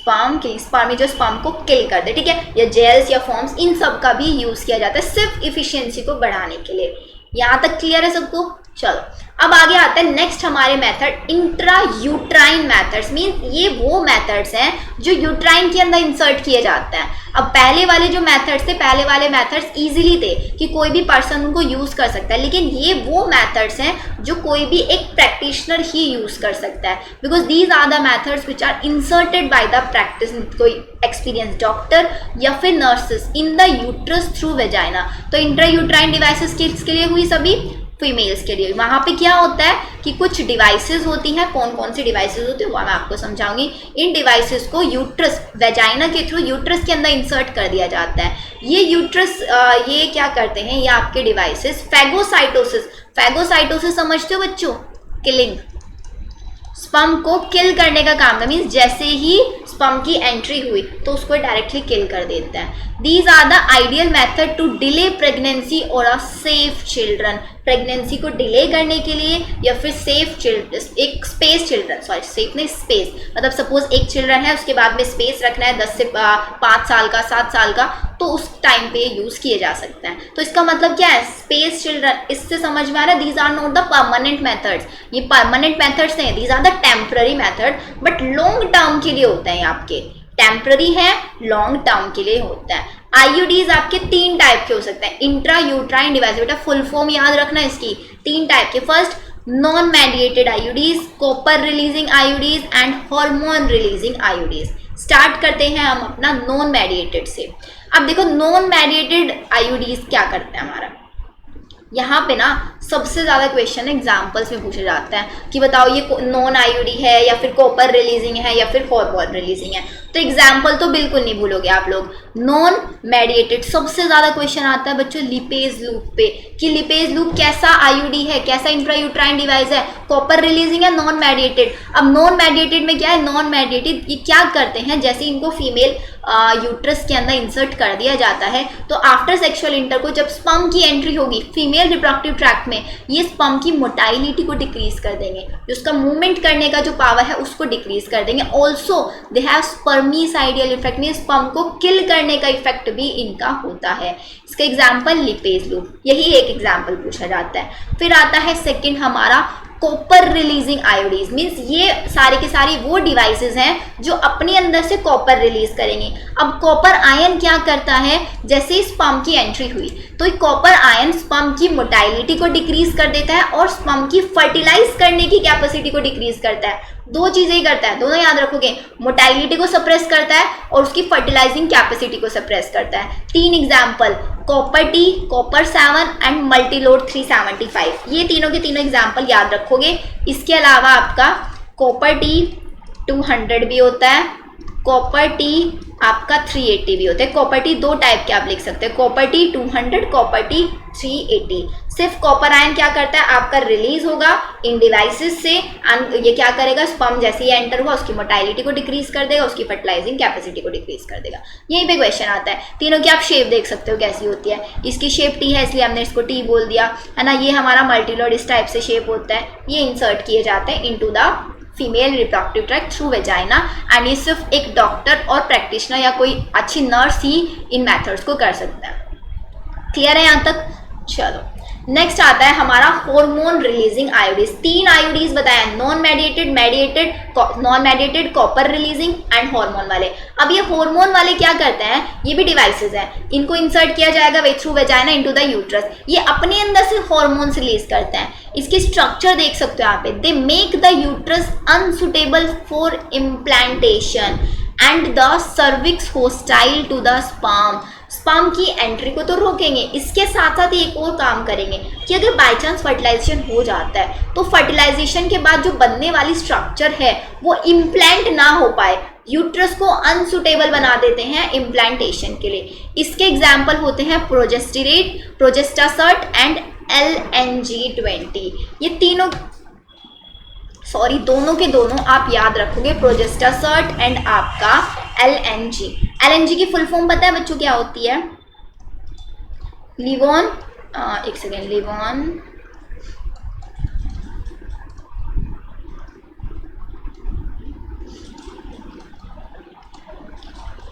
स्पर्मी जो स्पर्म को किल कर दे, ठीक है, या जेल्स या फॉर्म्स, इन सब का भी यूज किया जाता है सिर्फ इफिशियंसी को बढ़ाने के लिए। यहाँ तक क्लियर है सबको। चलो अब आगे आता है नेक्स्ट हमारे method, intra uterine methods. Mean ये वो मेथड्स हैं जो यूट्राइन के अंदर इंसर्ट किए जाते हैं। अब पहले वाले जो मेथड्स थे, पहले वाले मेथड्स इजीली थे कि कोई भी पर्सन उनको यूज कर सकता है, लेकिन ये वो मेथड्स हैं जो कोई भी एक प्रैक्टिशनर ही यूज कर सकता है, because these are the methods which are inserted by the practice, कोई एक्सपीरियंस डॉक्टर या फिर nurses in the uterus through vagina. तो इंट्रा यूट्राइन डिवाइसेस किसके लिए हुई, सभी फीमेल्स के लिए। वहाँ पे क्या होता है कि कुछ डिवाइसेस होती हैं, कौन कौन सी डिवाइसेस होती है वो मैं आपको समझाऊंगी। इन डिवाइसेस को यूट्रस, वेजाइना के थ्रू यूट्रस के अंदर इंसर्ट कर दिया जाता है। ये यूट्रस ये क्या करते हैं, ये आपके डिवाइसेस फैगोसाइटोसिस समझते हो बच्चों, किलिंग, स्पर्म को किल करने का काम, मीन्स जैसे ही स्पर्म की एंट्री हुई तो उसको डायरेक्टली किल कर देता है। These are the ideal method to delay pregnancy और अ सेफ चिल्ड्रन। प्रेगनेंसी को डिले करने के लिए या फिर सेफ चिल्ड्रन, एक स्पेस चिल्ड्रन, सॉरी सेफ नहीं स्पेस, मतलब सपोज एक चिल्ड्रन है उसके बाद में स्पेस रखना है 10 से 5 साल का, 7 साल का, तो उस टाइम पे यूज किए जा सकते हैं। तो इसका मतलब क्या है, स्पेस चिल्ड्रन, इससे समझ में आ रहा है these are not the permanent methods. ये परमानेंट मेथड्स नहीं, these are the temporary method, but long term के लिए होते हैं। आपके टेम्पररी है, लॉन्ग टर्म के लिए होता है। आईयूडीज आपके 3 टाइप के हो सकते हैं। इंट्रा यूट्राइन डिवाइस, बेटा फुल फॉर्म याद रखना इसकी, 3 टाइप के। First, non mediated IUDs, copper releasing IUDs and hormone releasing IUDs. Start करते हैं हम अपना नॉन मेडिएटेड से। अब देखो नॉन मेडिएटेड आईयूडीज क्या करते हैं हमारा, यहाँ पे ना सबसे ज़्यादा क्वेश्चन एग्जाम्पल्स में पूछे जाते हैं कि बताओ ये नॉन आईयूडी है या फिर कॉपर रिलीजिंग है या फिर हार्मोन रिलीजिंग है। तो एग्जाम्पल तो बिल्कुल नहीं भूलोगे आप लोग। नॉन मेडिएटेड सबसे ज़्यादा क्वेश्चन आता है बच्चों लिपेज लूप पे, कि लिपेज लूप कैसा आईयूडी है, कैसा इंट्रायूट्राइन डिवाइस है, कॉपर रिलीजिंग है, नॉन मेडिएटेड। अब नॉन मेडिएटेड में क्या है, नॉन मेडिएटेड ये क्या करते हैं, जैसे इनको फीमेल यूट्रस के अंदर इंसर्ट कर दिया जाता है, तो आफ्टर सेक्सुअल इंटरकोर्स जब स्पर्म की एंट्री होगी फीमेल रिप्रोडक्टिव ट्रैक्ट में, ये स्पर्म की मोटाइलिटी को डिक्रीज कर देंगे, जो उसका मूवमेंट करने का जो पावर है उसको डिक्रीज कर देंगे। Also they have spermicidal effect, mean sperm को किल करने का इफेक्ट भी इनका होता है। इसका एग्जाम्पल लिपेज लूप, यही एक एग्जाम्पल पूछा जाता है। फिर आता है सेकंड हमारा कॉपर रिलीजिंग आयोडीज, मीन्स ये सारे के सारी वो डिवाइसेस हैं जो अपने अंदर से कॉपर रिलीज करेंगे। अब कॉपर आयन क्या करता है, जैसे स्पर्म की एंट्री हुई तो कॉपर आयन स्पर्म की मोटाइलिटी को डिक्रीज कर देता है और स्पर्म की फर्टिलाइज करने की कैपेसिटी को डिक्रीज करता है। दो चीजें ही करता है, दोनों याद रखोगे, मोटाइलिटी को सप्रेस करता है और उसकी फर्टिलाइजिंग कैपेसिटी को सप्रेस करता है। तीन example, copper T, copper 7 and Multiload 375, ये तीनों के तीनों एग्जाम्पल याद रखोगे। इसके अलावा आपका कॉपर टी 200 भी होता है, कॉपर टी आपका 380 भी होता है। कॉपर टी दो टाइप के आप लिख सकते हैं, कॉपर टी 200, कॉपर टी 380। सिर्फ कॉपर आयन क्या करता है, आपका रिलीज होगा इन डिवाइसेस से, ये क्या करेगा, स्पर्म जैसे ही एंटर हुआ उसकी मोटाइलिटी को डिक्रीज कर देगा, उसकी फर्टिलाइजिंग कैपेसिटी को डिक्रीज कर देगा। यहीं पे क्वेश्चन आता है। तीनों की आप शेप देख सकते हो कैसी होती है, इसकी शेप टी है इसलिए हमने इसको टी बोल दिया है ना। ये हमारा मल्टीलोड इस टाइप से शेप होता है, ये इंसर्ट किए जाते हैं into the female reproductive tract through vagina, and ये सिर्फ एक डॉक्टर और प्रैक्टिशनर या कोई अच्छी नर्स ही इन मेथड्स को कर सकता है। क्लियर है यहाँ तक? चलो नेक्स्ट आता है हमारा हार्मोन रिलीजिंग आयोडीज। तीन आयोडीज बताया, non mediated, mediated, non mediated, copper releasing and hormone वाले। अब ये हार्मोन वाले क्या करते हैं, ये भी डिवाइसेस हैं, इनको इंसर्ट किया जाएगा way through vagina into the uterus. ये अपने अंदर से हार्मोन्स रिलीज करते हैं। इसकी स्ट्रक्चर देख सकते हो यहाँ पे, they make the uterus unsuitable for implantation and the cervix hostile to the sperm. Sperm की एंट्री को तो रोकेंगे, इसके साथ साथ एक और काम करेंगे कि अगर बाय चांस फर्टिलाइजेशन हो जाता है तो फर्टिलाइजेशन के बाद जो बनने वाली स्ट्रक्चर है वो इम्प्लांट ना हो पाए, यूट्रस को अनसुटेबल बना देते हैं इम्प्लांटेशन के लिए। इसके एग्जाम्पल होते हैं प्रोजेस्टेरेट, प्रोजेस्टासर्ट एंड LNG-20। ये तीनों दोनों के दोनों आप याद रखोगे, प्रोजेस्टासर्ट एंड आपका LNG। LNG की फुल फॉर्म पता है बच्चों क्या होती है? लिवोन, एक second,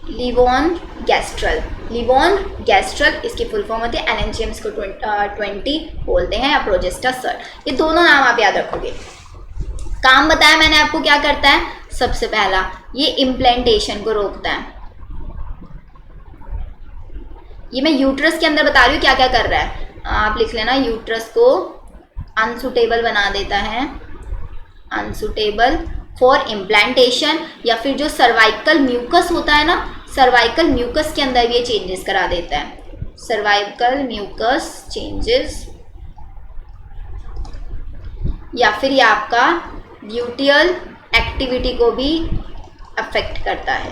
Livon gastral, Livon gastral इसकी फुल फॉर्म होती है। LNG हम इसको 20 बोलते हैं, या प्रोजेस्टासर्ट। ये दोनों नाम आप याद रखोगे। काम बताया मैंने आपको क्या करता है, सबसे पहला ये इम्प्लांटेशन को रोकता है। ये मैं यूट्रस के अंदर बता रही हूँ क्या क्या कर रहा है, आप लिख लेना। यूट्रस को अनसुटेबल बना देता है, अनसुटेबल फॉर इम्प्लांटेशन, या फिर जो सर्वाइकल म्यूकस होता है ना, सर्वाइकल म्यूकस के अंदर भी ये चेंजेस करा देता है, सर्वाइकल म्यूकस चेंजेस, या फिर ये आपका ल्यूटियल एक्टिविटी को भी अफेक्ट करता है,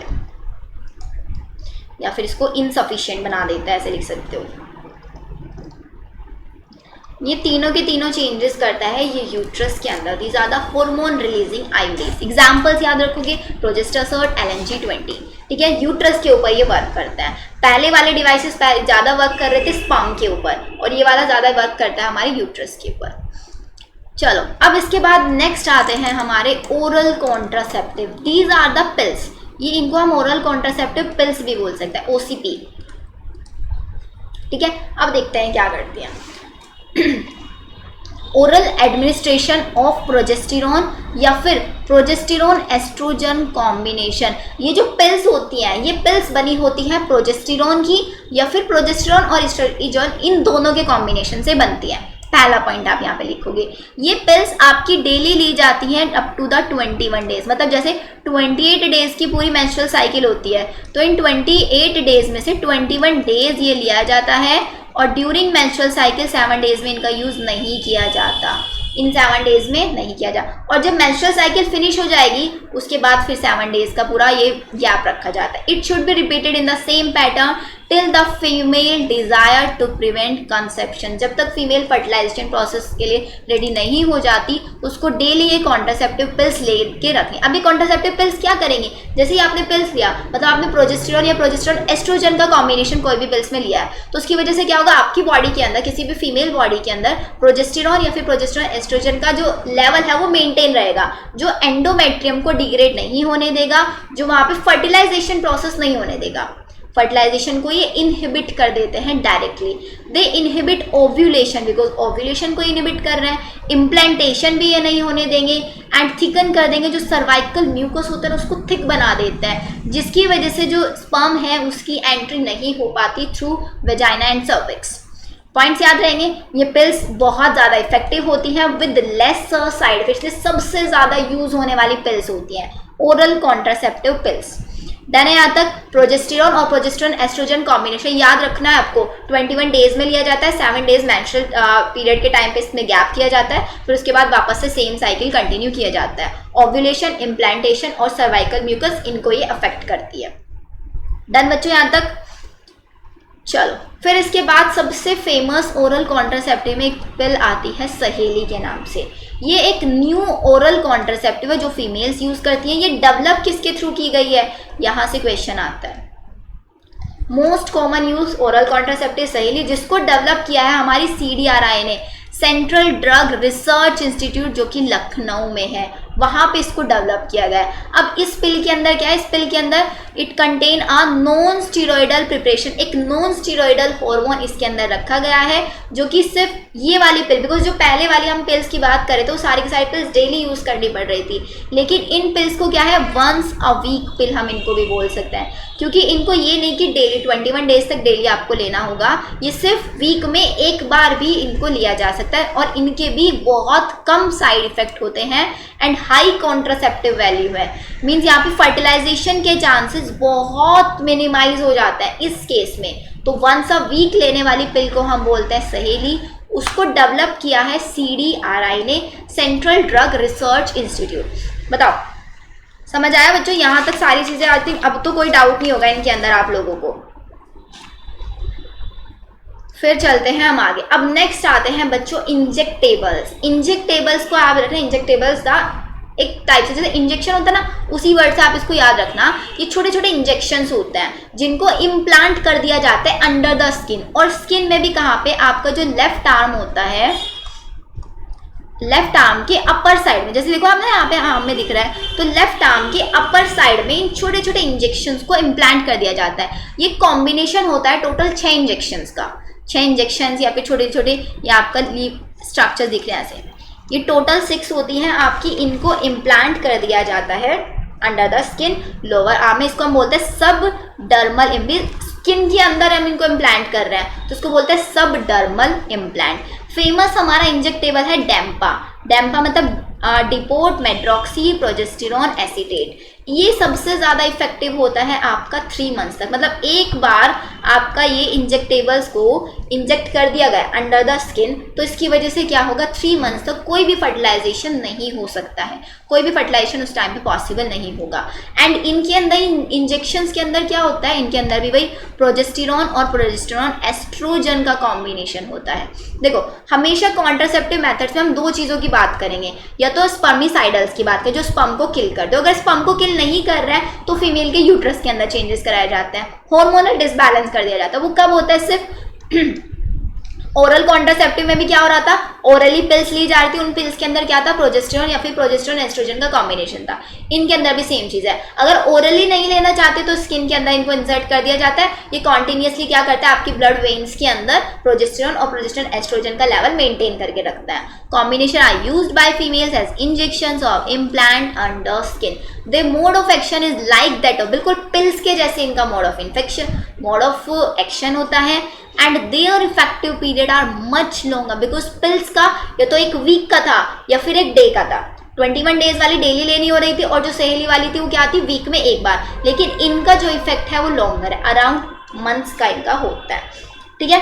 या फिर इसको इनसफिशिएंट बना देता है, ऐसे लिख सकते हो। ये तीनों के तीनों चेंजेस करता है ये यूट्रस के अंदर। These are the hormone releasing IUDs. Examples याद रखोगे, प्रोजेस्टासर्ट, LNG-20। ठीक है, यूट्रस के ऊपर ये वर्क करता है। पहले वाले डिवाइसेस ज़्यादा वर्क कर रहे थे स्पर्म के ऊपर, और ये वाला ज़्यादा वर्क करता है हमारे यूट्रस के ऊपर। चलो अब इसके बाद नेक्स्ट आते हैं हमारे oral contraceptive. These are the pills, ये इनको हम ओरल कॉन्ट्रासेप्टिव पिल्स भी बोल सकते हैं, OCP। ठीक है, अब देखते हैं क्या करती हैं। ओरल एडमिनिस्ट्रेशन ऑफ प्रोजेस्टेरॉन या फिर प्रोजेस्टेरॉन एस्ट्रोजन कॉम्बिनेशन। ये जो पिल्स होती हैं, ये पिल्स बनी होती हैं प्रोजेस्टेरॉन की, या फिर प्रोजेस्टेरॉन और एस्ट्रोजन इन दोनों के कॉम्बिनेशन से बनती हैं। पहला पॉइंट आप यहाँ पे लिखोगे, ये पिल्स आपकी डेली ली जाती हैं अप टू द 21 डेज। मतलब जैसे 28 डेज की पूरी मेंस्ट्रुअल साइकिल होती है, तो इन 28 डेज में से 21 डेज ये लिया जाता है, और ड्यूरिंग मेंस्ट्रुअल साइकिल 7 डेज में इनका यूज़ नहीं किया जाता, इन 7 डेज में नहीं किया जाता। और जब मेंस्ट्रुअल साइकिल फिनिश हो जाएगी उसके बाद फिर 7 डेज का पूरा ये गैप रखा जाता है। It should be repeated in the same pattern till the female desire to prevent conception, जब तक फीमेल फर्टिलाइजेशन प्रोसेस के लिए रेडी नहीं हो जाती उसको डेली ये कॉन्ट्रासेप्टिव पिल्स लेके रखें। अब ये कॉन्ट्रासेप्टिव पिल्स क्या करेंगे, जैसे ही आपने पिल्स लिया मतलब आपने प्रोजेस्टेरॉन या प्रोजेस्टेरॉन एस्ट्रोजन का कॉम्बिनेशन कोई भी पिल्स में लिया है, तो उसकी वजह से क्या होगा, आपकी बॉडी के अंदर किसी भी फीमेल बॉडी के अंदर प्रोजेस्टेरॉन या फिर प्रोजेस्टेरॉन एस्ट्रोजन का जो लेवल है वो मेंटेन रहेगा, जो एंडोमेट्रियम को डिग्रेड नहीं होने देगा, जो वहां पे फर्टिलाइजेशन प्रोसेस नहीं होने देगा। फर्टिलाइजेशन को ये इनहिबिट कर देते हैं directly. They inhibit ovulation because ovulation को इनहिबिट कर रहे हैं, इम्प्लांटेशन भी ये नहीं होने देंगे, एंड थिकन कर देंगे, जो सर्वाइकल म्यूकस होता है उसको थिक बना देते हैं, जिसकी वजह से जो स्पर्म है उसकी एंट्री नहीं हो पाती through vagina and cervix. Points याद रहेंगे, ये पिल्स बहुत ज़्यादा इफेक्टिव होती हैं विद लेस साइड इफेक्ट्स, सबसे ज़्यादा यूज होने वाली पिल्स होती हैं ओरल कॉन्ट्रासेप्टिव पिल्स। डन है यहाँ तक। प्रोजेस्टेरॉन और प्रोजेस्टेरॉन एस्ट्रोजन कॉम्बिनेशन याद रखना है आपको, 21 डेज में लिया जाता है, 7 डेज मेंस्ट्रुअल पीरियड के टाइम पे इसमें गैप किया जाता है, फिर उसके बाद वापस से सेम साइकिल कंटिन्यू किया जाता है। ओव्यूलेशन, इम्प्लांटेशन और सर्वाइकल म्यूकस इनको ये अफेक्ट करती है। डन बच्चों यहाँ तक। चलो फिर इसके बाद सबसे फेमस ओरल कॉन्ट्रासेप्टिव में एक पिल आती है सहेली के नाम से। ये एक न्यू ओरल कॉन्ट्रासेप्टिव है जो फीमेल्स यूज करती हैं। ये डेवलप किसके थ्रू की गई है, यहाँ से क्वेश्चन आता है। Most common use oral contraceptive सहेली, जिसको डेवलप किया है हमारी CDRI ने, सेंट्रल ड्रग रिसर्च इंस्टीट्यूट जो कि लखनऊ में है, वहाँ पे इसको डेवलप किया गया है। अब इस पिल के अंदर क्या है, इस पिल के अंदर it contain a non steroidal preparation, एक नॉन स्टीरॉयडल हार्मोन इसके अंदर रखा गया है, जो कि सिर्फ ये वाली पिल, बिकॉज जो पहले वाली हम पिल्स की बात करें तो सारी की सारी पिल्स डेली यूज करनी पड़ रही थी, लेकिन इन पिल्स को क्या है, वंस अ वीक पिल हम इनको भी बोल सकते हैं, क्योंकि इनको ये नहीं कि डेली 21 डेज तक डेली आपको लेना होगा, ये सिर्फ वीक में एक बार भी इनको लिया जा सकता है, और इनके भी बहुत कम साइड इफेक्ट होते हैं एंड हाई कॉन्ट्रासेप्टिव वैल्यू है। मीन्स यहाँ पे फर्टिलाइजेशन के चांसेस बहुत मिनिमाइज हो जाता है इस केस में। तो वंस अ वीक लेने वाली पिल को हम बोलते हैं सहेली। उसको डेवलप किया है CDRI ने, सेंट्रल ड्रग रिसर्च इंस्टीट्यूट। बताओ समझ आया बच्चों, यहाँ तक सारी चीजें आती, अब तो कोई डाउट नहीं होगा इनके अंदर आप लोगों को। फिर चलते हैं हम आगे। अब नेक्स्ट आते हैं बच्चों इंजेक्टेबल्स। इंजेक्टेबल्स को आप रखना, इंजेक्टेबल्स का एक टाइप से जैसे इंजेक्शन होता है ना, उसी वर्ड से आप इसको याद रखना। ये छोटे छोटे इंजेक्शंस होते हैं जिनको इम्प्लांट कर दिया जाता है अंडर द स्किन, और स्किन में भी कहाँ पे, आपका जो लेफ्ट आर्म होता है, लेफ्ट आर्म के अपर साइड में, जैसे देखो आप ना यहाँ पे आर्म में दिख रहा है, तो लेफ्ट आर्म के अपर साइड में इन छोटे छोटे इंजेक्शंस को इम्प्लांट कर दिया जाता है। ये कॉम्बिनेशन होता है टोटल 6 इंजेक्शंस का, 6 इंजेक्शंस या फिर छोटे छोटे, ये आपका लीव स्ट्रक्चर दिख रहे हैं ऐसे, ये टोटल 6 होती हैं आपकी। इनको इम्प्लांट कर दिया जाता है under the skin lower arm में। इसको हम बोलते हैं सब डर्मल, स्किन के अंदर हम इनको इम्प्लांट कर रहे हैं तो इसको बोलते हैं सब डर्मल इम्प्लांट। फेमस हमारा इंजेक्टेबल है डेम्पा। डेम्पा मतलब डिपोट मेड्रॉक्सी प्रोजेस्टेरॉन एसीटेट। ये सबसे ज़्यादा इफेक्टिव होता है आपका 3 मंथ्स तक, मतलब एक बार आपका ये इंजेक्टेबल्स को इंजेक्ट कर दिया गया अंडर द स्किन, तो इसकी वजह से क्या होगा, 3 मंथ्स तक कोई भी फर्टिलाइजेशन नहीं हो सकता है, कोई भी फर्टिलाइजेशन उस टाइम पे पॉसिबल नहीं होगा। एंड इनके अंदर इंजेक्शंस के अंदर क्या होता है, इनके अंदर भी वही प्रोजेस्टेरॉन और प्रोजेस्टेरॉन एस्ट्रोजन का कॉम्बिनेशन होता है। देखो हमेशा कॉन्ट्रासेप्टिव मेथड्स में हम 2 चीज़ों की बात करेंगे, या तो स्पर्मिसाइडल्स की बात करें जो स्पर्म को किल कर दो। अगर स्पर्म को किल नहीं कर रहा है तो फीमेल के यूट्रस के अंदर चेंजेस कराया जाता है, हार्मोनल डिसबैलेंस कर दिया जाता है। वो कब होता है, सिर्फ ओरल कॉन्ट्रासेप्टिव में भी क्या हो रहा था, ओरली पिल्स ली जा रही थी, उन पिल्स के अंदर क्या था, प्रोजेस्टेरॉन या फिर प्रोजेस्टेरॉन एस्ट्रोजन का कॉम्बिनेशन था। इनके अंदर भी सेम चीज़ है। अगर ओरली नहीं लेना चाहते तो स्किन के अंदर इनको इंसर्ट कर दिया जाता है। ये कॉन्टिन्यूसली क्या करता है, आपकी ब्लड वेन्स के अंदर प्रोजेस्टेरॉन और प्रोजेस्टेरॉन एस्ट्रोजन का लेवल मेंटेन करके रखता है। Combination are used by females as injections of implant under skin. They mode of action is like that, बिल्कुल पिल्स के जैसे इनका मोड ऑफ एक्शन होता है। And their effective period are much longer, because pills का या तो 1 week का था या फिर 1 डे का था। 21 डेज वाली डेली लेनी हो रही थी, और जो सहेली वाली थी वो क्या थी, वीक में एक बार। लेकिन इनका जो इफेक्ट है वो लॉन्गर है, अराउंड मंथ्स का इनका होता है। ठीक है,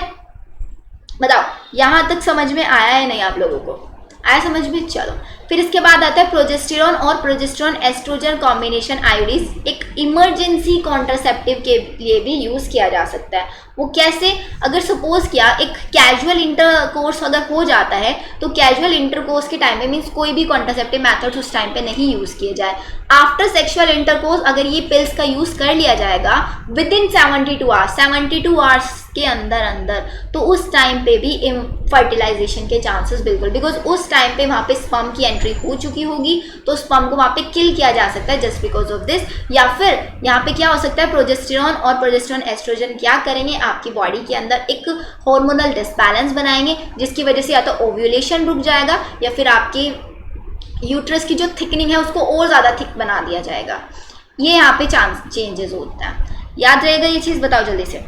बताओ यहाँ तक समझ में आया है नहीं आप लोगों को, आया समझ में? चलो फिर इसके बाद आता है प्रोजेस्टेरॉन और प्रोजेस्टेरॉन एस्ट्रोजन कॉम्बिनेशन आयोडीज एक इमरजेंसी कॉन्ट्रासेप्टिव के लिए भी यूज़ किया जा सकता है। वो कैसे? अगर सपोज किया एक कैजुअल इंटरकोर्स अगर हो जाता है तो कैजुअल इंटरकोर्स के टाइम में मीन्स कोई भी कॉन्ट्रासेप्टिव मेथड्स उस टाइम पे नहीं यूज़ किए जाए। आफ्टर सेक्सुअल इंटरकोर्स अगर ये पिल्स का यूज़ कर लिया जाएगा विद इन 72 आवर्स के अंदर तो उस टाइम पे भी फर्टिलाइजेशन के चांसेस बिल्कुल, बिकॉज उस टाइम पे वहाँ पे स्पर्म की एंट्री हो चुकी होगी तो स्पर्म को वहाँ पे किल किया जा सकता है जस्ट बिकॉज ऑफ दिस। या फिर यहाँ पे क्या हो सकता है, प्रोजेस्टेरॉन और प्रोजेस्टेरॉन एस्ट्रोजन क्या करेंगे, आपकी बॉडी के अंदर एक हार्मोनल डिसबैलेंस बनाएंगे जिसकी वजह से या तो ओव्यूलेशन रुक जाएगा या फिर आपकी यूट्रस की जो थिकनिंग है उसको और ज़्यादा थिक बना दिया जाएगा। ये यहाँ पे चेंजेस होता है, याद रहेगा ये चीज़, बताओ जल्दी से।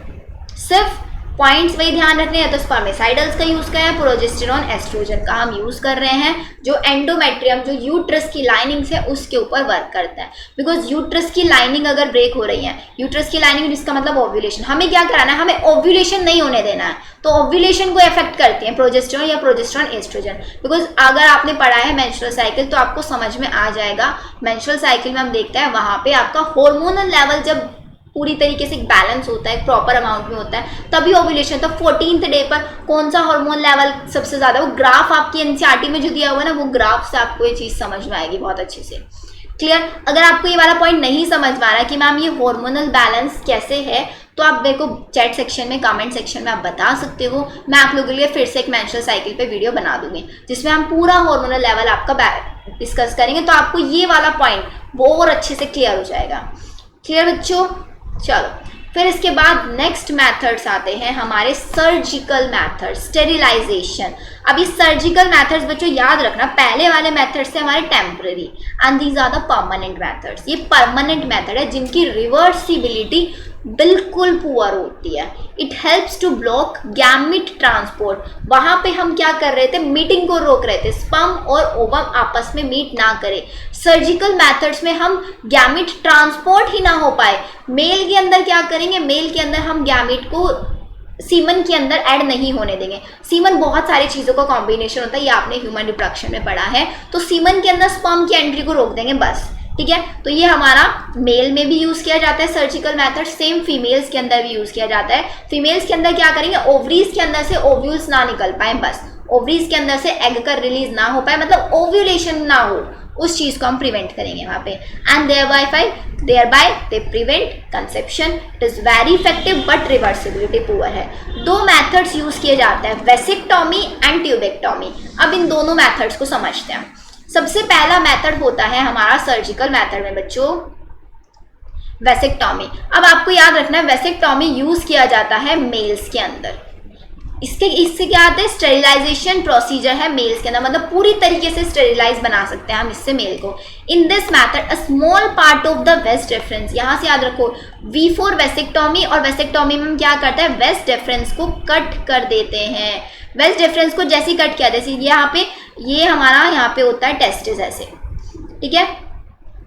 सिर्फ पॉइंट्स वही ध्यान रखने हैं। तो स्पर्मेसाइडल्स का यूज़ करें, प्रोजेस्टेरॉन एस्ट्रोजन का हम यूज़ कर रहे हैं जो एंडोमेट्रियम जो यूट्रस की लाइनिंग है उसके ऊपर वर्क करता है। बिकॉज यूट्रस की लाइनिंग अगर ब्रेक हो रही है, यूट्रस की लाइनिंग जिसका मतलब ओव्यूलेशन, हमें क्या कराना है, हमें ओव्यूलेशन नहीं होने देना है। तो ओव्यूलेशन को इफेक्ट करते हैं प्रोजेस्टेरॉन या प्रोजेस्टेरॉन एस्ट्रोजन। बिकॉज अगर आपने पढ़ा है मेंस्ट्रुअल साइकिल तो आपको समझ में आ जाएगा। मेंस्ट्रुअल साइकिल में हम देखते हैं वहाँ पे आपका हार्मोनल लेवल जब पूरी तरीके से बैलेंस होता है, प्रॉपर अमाउंट में होता है, तभी ओव्यूलेशन। तो 14th डे पर कौन सा हार्मोन लेवल सबसे ज़्यादा, वो ग्राफ आपकी एनसीईआरटी में जो दिया हुआ है ना, वो ग्राफ से आपको ये चीज़ समझ में आएगी बहुत अच्छे से। क्लियर? अगर आपको ये वाला पॉइंट नहीं समझ में आ रहा है कि मैम ये हार्मोनल बैलेंस कैसे है, तो आप मेरे को चैट सेक्शन में, कमेंट सेक्शन में आप बता सकते हो। मैं आप लोगों के लिए फिर से एक मेंस्ट्रुअल साइकिल पे वीडियो बना दूंगी जिसमें हम पूरा हार्मोनल लेवल आपका डिस्कस करेंगे, तो आपको ये वाला पॉइंट वो और अच्छे से क्लियर हो जाएगा। क्लियर बच्चों? चलो फिर इसके बाद नेक्स्ट मेथड्स आते हैं हमारे सर्जिकल मेथड, स्टेरिलाइजेशन। अब ये सर्जिकल मेथड्स बच्चों याद रखना, पहले वाले मेथड्स थे हमारे temporary and these are the permanent methods. ये परमानेंट मेथड है जिनकी रिवर्सिबिलिटी बिल्कुल पुअर होती है। It helps to block gamete transport. वहाँ पे हम क्या कर रहे थे, मीटिंग को रोक रहे थे, स्पर्म और ओवम आपस में मीट ना करें। सर्जिकल मेथड्स में हम गैमिट ट्रांसपोर्ट ही ना हो पाए। मेल के अंदर क्या करेंगे, मेल के अंदर हम गैमिट को सीमन के अंदर ऐड नहीं होने देंगे। सीमन बहुत सारी चीज़ों का कॉम्बिनेशन होता है, ये आपने ह्यूमन रिप्रोडक्शन में पढ़ा है। तो सीमन के अंदर स्पर्म की एंट्री को रोक देंगे बस, ठीक है। तो ये हमारा मेल में भी यूज़ किया जाता है सर्जिकल मेथड, सेम फीमेल्स के अंदर भी यूज़ किया जाता है। फीमेल्स के अंदर क्या करेंगे, ओवरीज के अंदर से ओव्यूल्स ना निकल पाए, बस ओवरीज के अंदर से एग का रिलीज ना हो पाए, मतलब ओव्यूलेशन ना हो, उस चीज़ को हम प्रिवेंट करेंगे वहाँ पे। And thereby they prevent conception. It is very effective but reversibility poor है। दो मेथड्स यूज़ किए जाते हैं, वेसेक्टॉमी एंड ट्यूबेक्टॉमी। अब इन दोनों मेथड्स को समझते हैं। सबसे पहला मेथड होता है हमारा सर्जिकल मेथड में बच्चों वेसेक्टॉमी। अब आपको याद रखना है वेसेक्टॉमी यूज किया जाता है मेल्स के अंदर। इससे क्या आता है, स्टेरिलाइजेशन प्रोसीजर है मेल्स के अंदर, मतलब पूरी तरीके से स्टेरिलाइज बना सकते हैं हम इससे मेल को। In this method a small part of the vas deferens, यहाँ से याद रखो वी फॉर वेसेक्टॉमी, और वेसेक्टॉमी में हम क्या करते हैं, वेस्ट डिफरेंस को कट कर देते हैं। वेस्ट डिफरेंस को जैसे कट किया, जैसे यहाँ पे ये हमारा यहाँ पे होता है टेस्टिस ऐसे, ठीक है।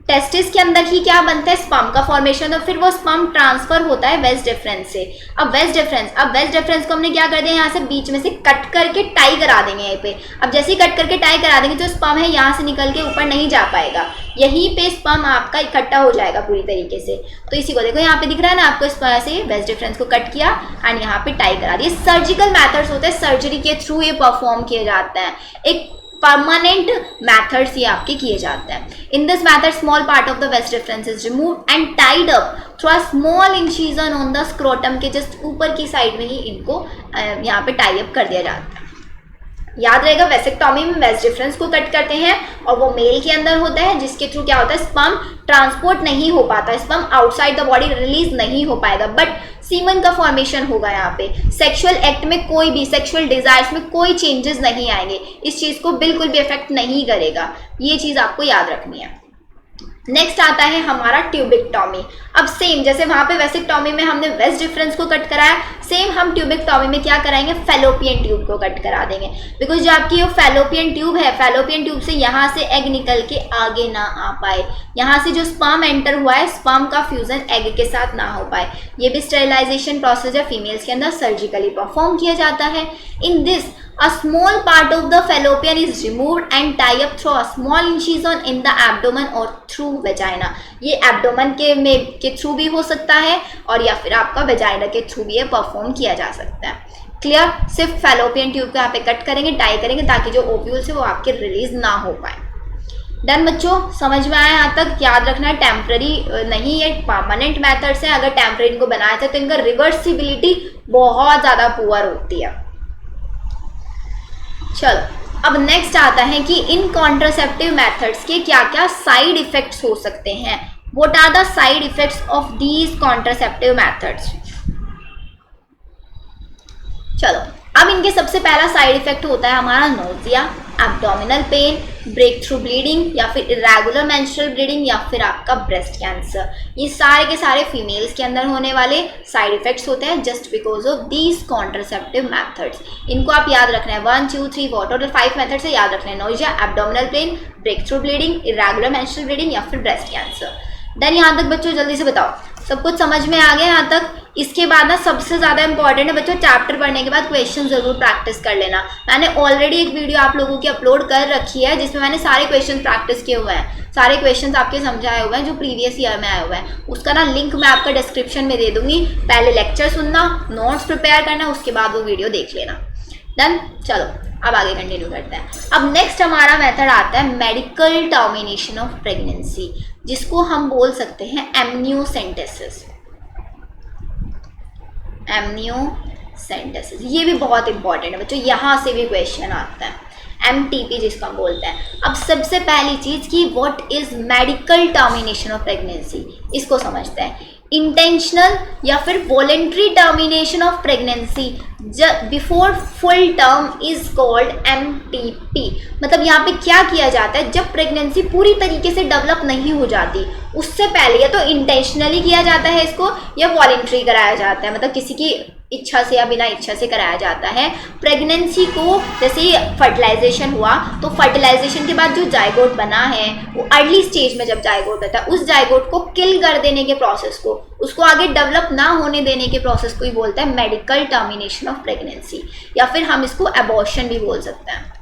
टेस्टिस के अंदर ही क्या बनता है, स्पर्म का फॉर्मेशन, और फिर वो स्पर्म ट्रांसफर होता है वेस्ट डिफरेंस से। अब वेस्ट डिफरेंस को हमने क्या कर दिया, यहाँ से बीच में से कट करके टाई करा देंगे यहीं पे। अब जैसे ही कट करके टाई करा देंगे तो स्पर्म है यहाँ से निकल के ऊपर नहीं जा पाएगा, यहीं पे स्पर्म आपका इकट्ठा हो जाएगा पूरी तरीके से। तो इसी को देखो यहाँ पे दिख रहा है ना आपको, इस तरह से वेस्ट डिफरेंस को कट किया एंड यहाँ पे टाई करा दिया। सर्जिकल मैथड्स होते हैं, सर्जरी के थ्रू ये परफॉर्म किए जाते हैं। एक परमानेंट मेथड्स ये आपके किए जाते हैं। In this method small part of the vas deferens is remove and tied up through a small incision on the scrotum के जस्ट ऊपर की साइड में ही इनको यहाँ पे टाई अप कर दिया जाता है। याद रहेगा वेसेक्टॉमी में वेस्ट डिफरेंस को कट करते हैं और वो मेल के अंदर होता है, जिसके थ्रू क्या होता है, स्पर्म ट्रांसपोर्ट नहीं हो पाता, sperm outside the body release नहीं हो पाएगा, बट सीमन का फॉर्मेशन होगा। यहाँ पे सेक्सुअल एक्ट में कोई भी, सेक्सुअल डिजायर्स में कोई चेंजेस नहीं आएंगे, इस चीज को बिल्कुल भी इफेक्ट नहीं करेगा। ये चीज आपको याद रखनी है। नेक्स्ट आता है हमारा ट्यूबेक्टॉमी। अब सेम जैसे वहां पे वेसेक्टॉमी में हमने वेस्ट डिफरेंस को कट कराया, सेम हम ट्यूबेक्टॉमी में क्या कराएंगे, फेलोपियन ट्यूब को कट करा देंगे, बिकॉज जो आपकी ये फेलोपियन ट्यूब है, फेलोपियन ट्यूब से यहाँ से एग निकल के आगे ना आ पाए, यहाँ से जो स्पर्म एंटर हुआ है स्पर्म का फ्यूजन एग के साथ ना हो पाए। ये भी स्टेरिलाइजेशन प्रोसेस है फीमेल्स के अंदर सर्जिकली परफॉर्म किया जाता है। In this a small part of the fallopian is removed and tie up through a small incision in the abdomen or through vagina। ये एब्डोमेन के थ्रू भी हो सकता है और या फिर आपका वेजाइना के थ्रू भी ये परफॉर्म किया जा सकता है। क्लियर, सिर्फ फेलोपियन ट्यूब को यहाँ पे कट करेंगे, टाई करेंगे ताकि जो ओव्यूल्स है वो आपके रिलीज ना हो पाए। डन बच्चों, समझ में आया यहाँ तक? याद रखना है टेम्पररी नहीं, ये परमानेंट मेथड्स हैं। अगर टेम्पररी इनको बनाया था तो इनका रिवर्सिबिलिटी बहुत ज़्यादा पुअर होती है। चलो, अब नेक्स्ट आता है कि इन कॉन्ट्रासेप्टिव मेथड्स के क्या क्या साइड इफेक्ट्स हो सकते हैं। What are the side effects of these contraceptive methods. चलो, अब इनके सबसे पहला साइड इफेक्ट होता है हमारा nausea, abdominal pain, break through bleeding या फिर इरेगुलर मेंस्ट्रुअल ब्लीडिंग या फिर आपका ब्रेस्ट कैंसर। ये सारे के सारे फीमेल्स के अंदर होने वाले साइड इफेक्ट्स होते हैं just because of these contraceptive methods. इनको आप याद रखना है, 1 2 3 4 टोटल 5 मेथड से याद रखना है। Nausea, abdominal pain, break through bleeding, irregular menstrual bleeding या फिर ब्रेस्ट कैंसर। देन यहाँ तक बच्चों जल्दी से बताओ, सब कुछ समझ में आ गया यहाँ तक? इसके बाद ना सबसे ज़्यादा इंपॉर्टेंट है बच्चों, चैप्टर पढ़ने के बाद क्वेश्चन ज़रूर प्रैक्टिस कर लेना। मैंने ऑलरेडी एक वीडियो आप लोगों की अपलोड कर रखी है जिसमें मैंने सारे क्वेश्चन प्रैक्टिस किए हुए हैं, सारे क्वेश्चंस आपके समझाए हुए हैं जो प्रीवियस ईयर में आए हुए हैं। उसका ना लिंक मैं आपका डिस्क्रिप्शन में दे दूंगी। पहले लेक्चर सुनना, नोट्स प्रिपेयर करना, उसके बाद वो वीडियो देख लेना। डन, चलो अब आगे कंटिन्यू करते हैं। अब नेक्स्ट हमारा मेथड आता है मेडिकल टर्मिनेशन ऑफ प्रेगनेंसी, जिसको हम बोल सकते हैं एमनियोसेंटेसिस। एमनियोसेंटेसिस ये भी बहुत इंपॉर्टेंट है बच्चों, यहाँ से भी क्वेश्चन आता है। MTP जिसको हम बोलते हैं। अब सबसे पहली चीज़ कि what is medical termination of pregnancy, इसको समझते हैं। इंटेंशनल या फिर voluntary termination of pregnancy before full term is called MTP। मतलब यहाँ पे क्या किया जाता है, जब प्रेगनेंसी पूरी तरीके से डेवलप नहीं हो जाती उससे पहले या तो इंटेंशनली किया जाता है इसको या वॉलेंट्री कराया जाता है, मतलब किसी की इच्छा से या बिना इच्छा से कराया जाता है। प्रेगनेंसी को जैसे फर्टिलाइजेशन हुआ तो फर्टिलाइजेशन के बाद जो जाइगोट बना है वो अर्ली स्टेज में जब जाइगोट होता है उस जाइगोट को किल कर देने के प्रोसेस को, उसको आगे डेवलप ना होने देने के प्रोसेस को ही बोलते हैं मेडिकल टर्मिनेशन ऑफ प्रेगनेंसी, या फिर हम इसको अबॉर्शन भी बोल सकते हैं।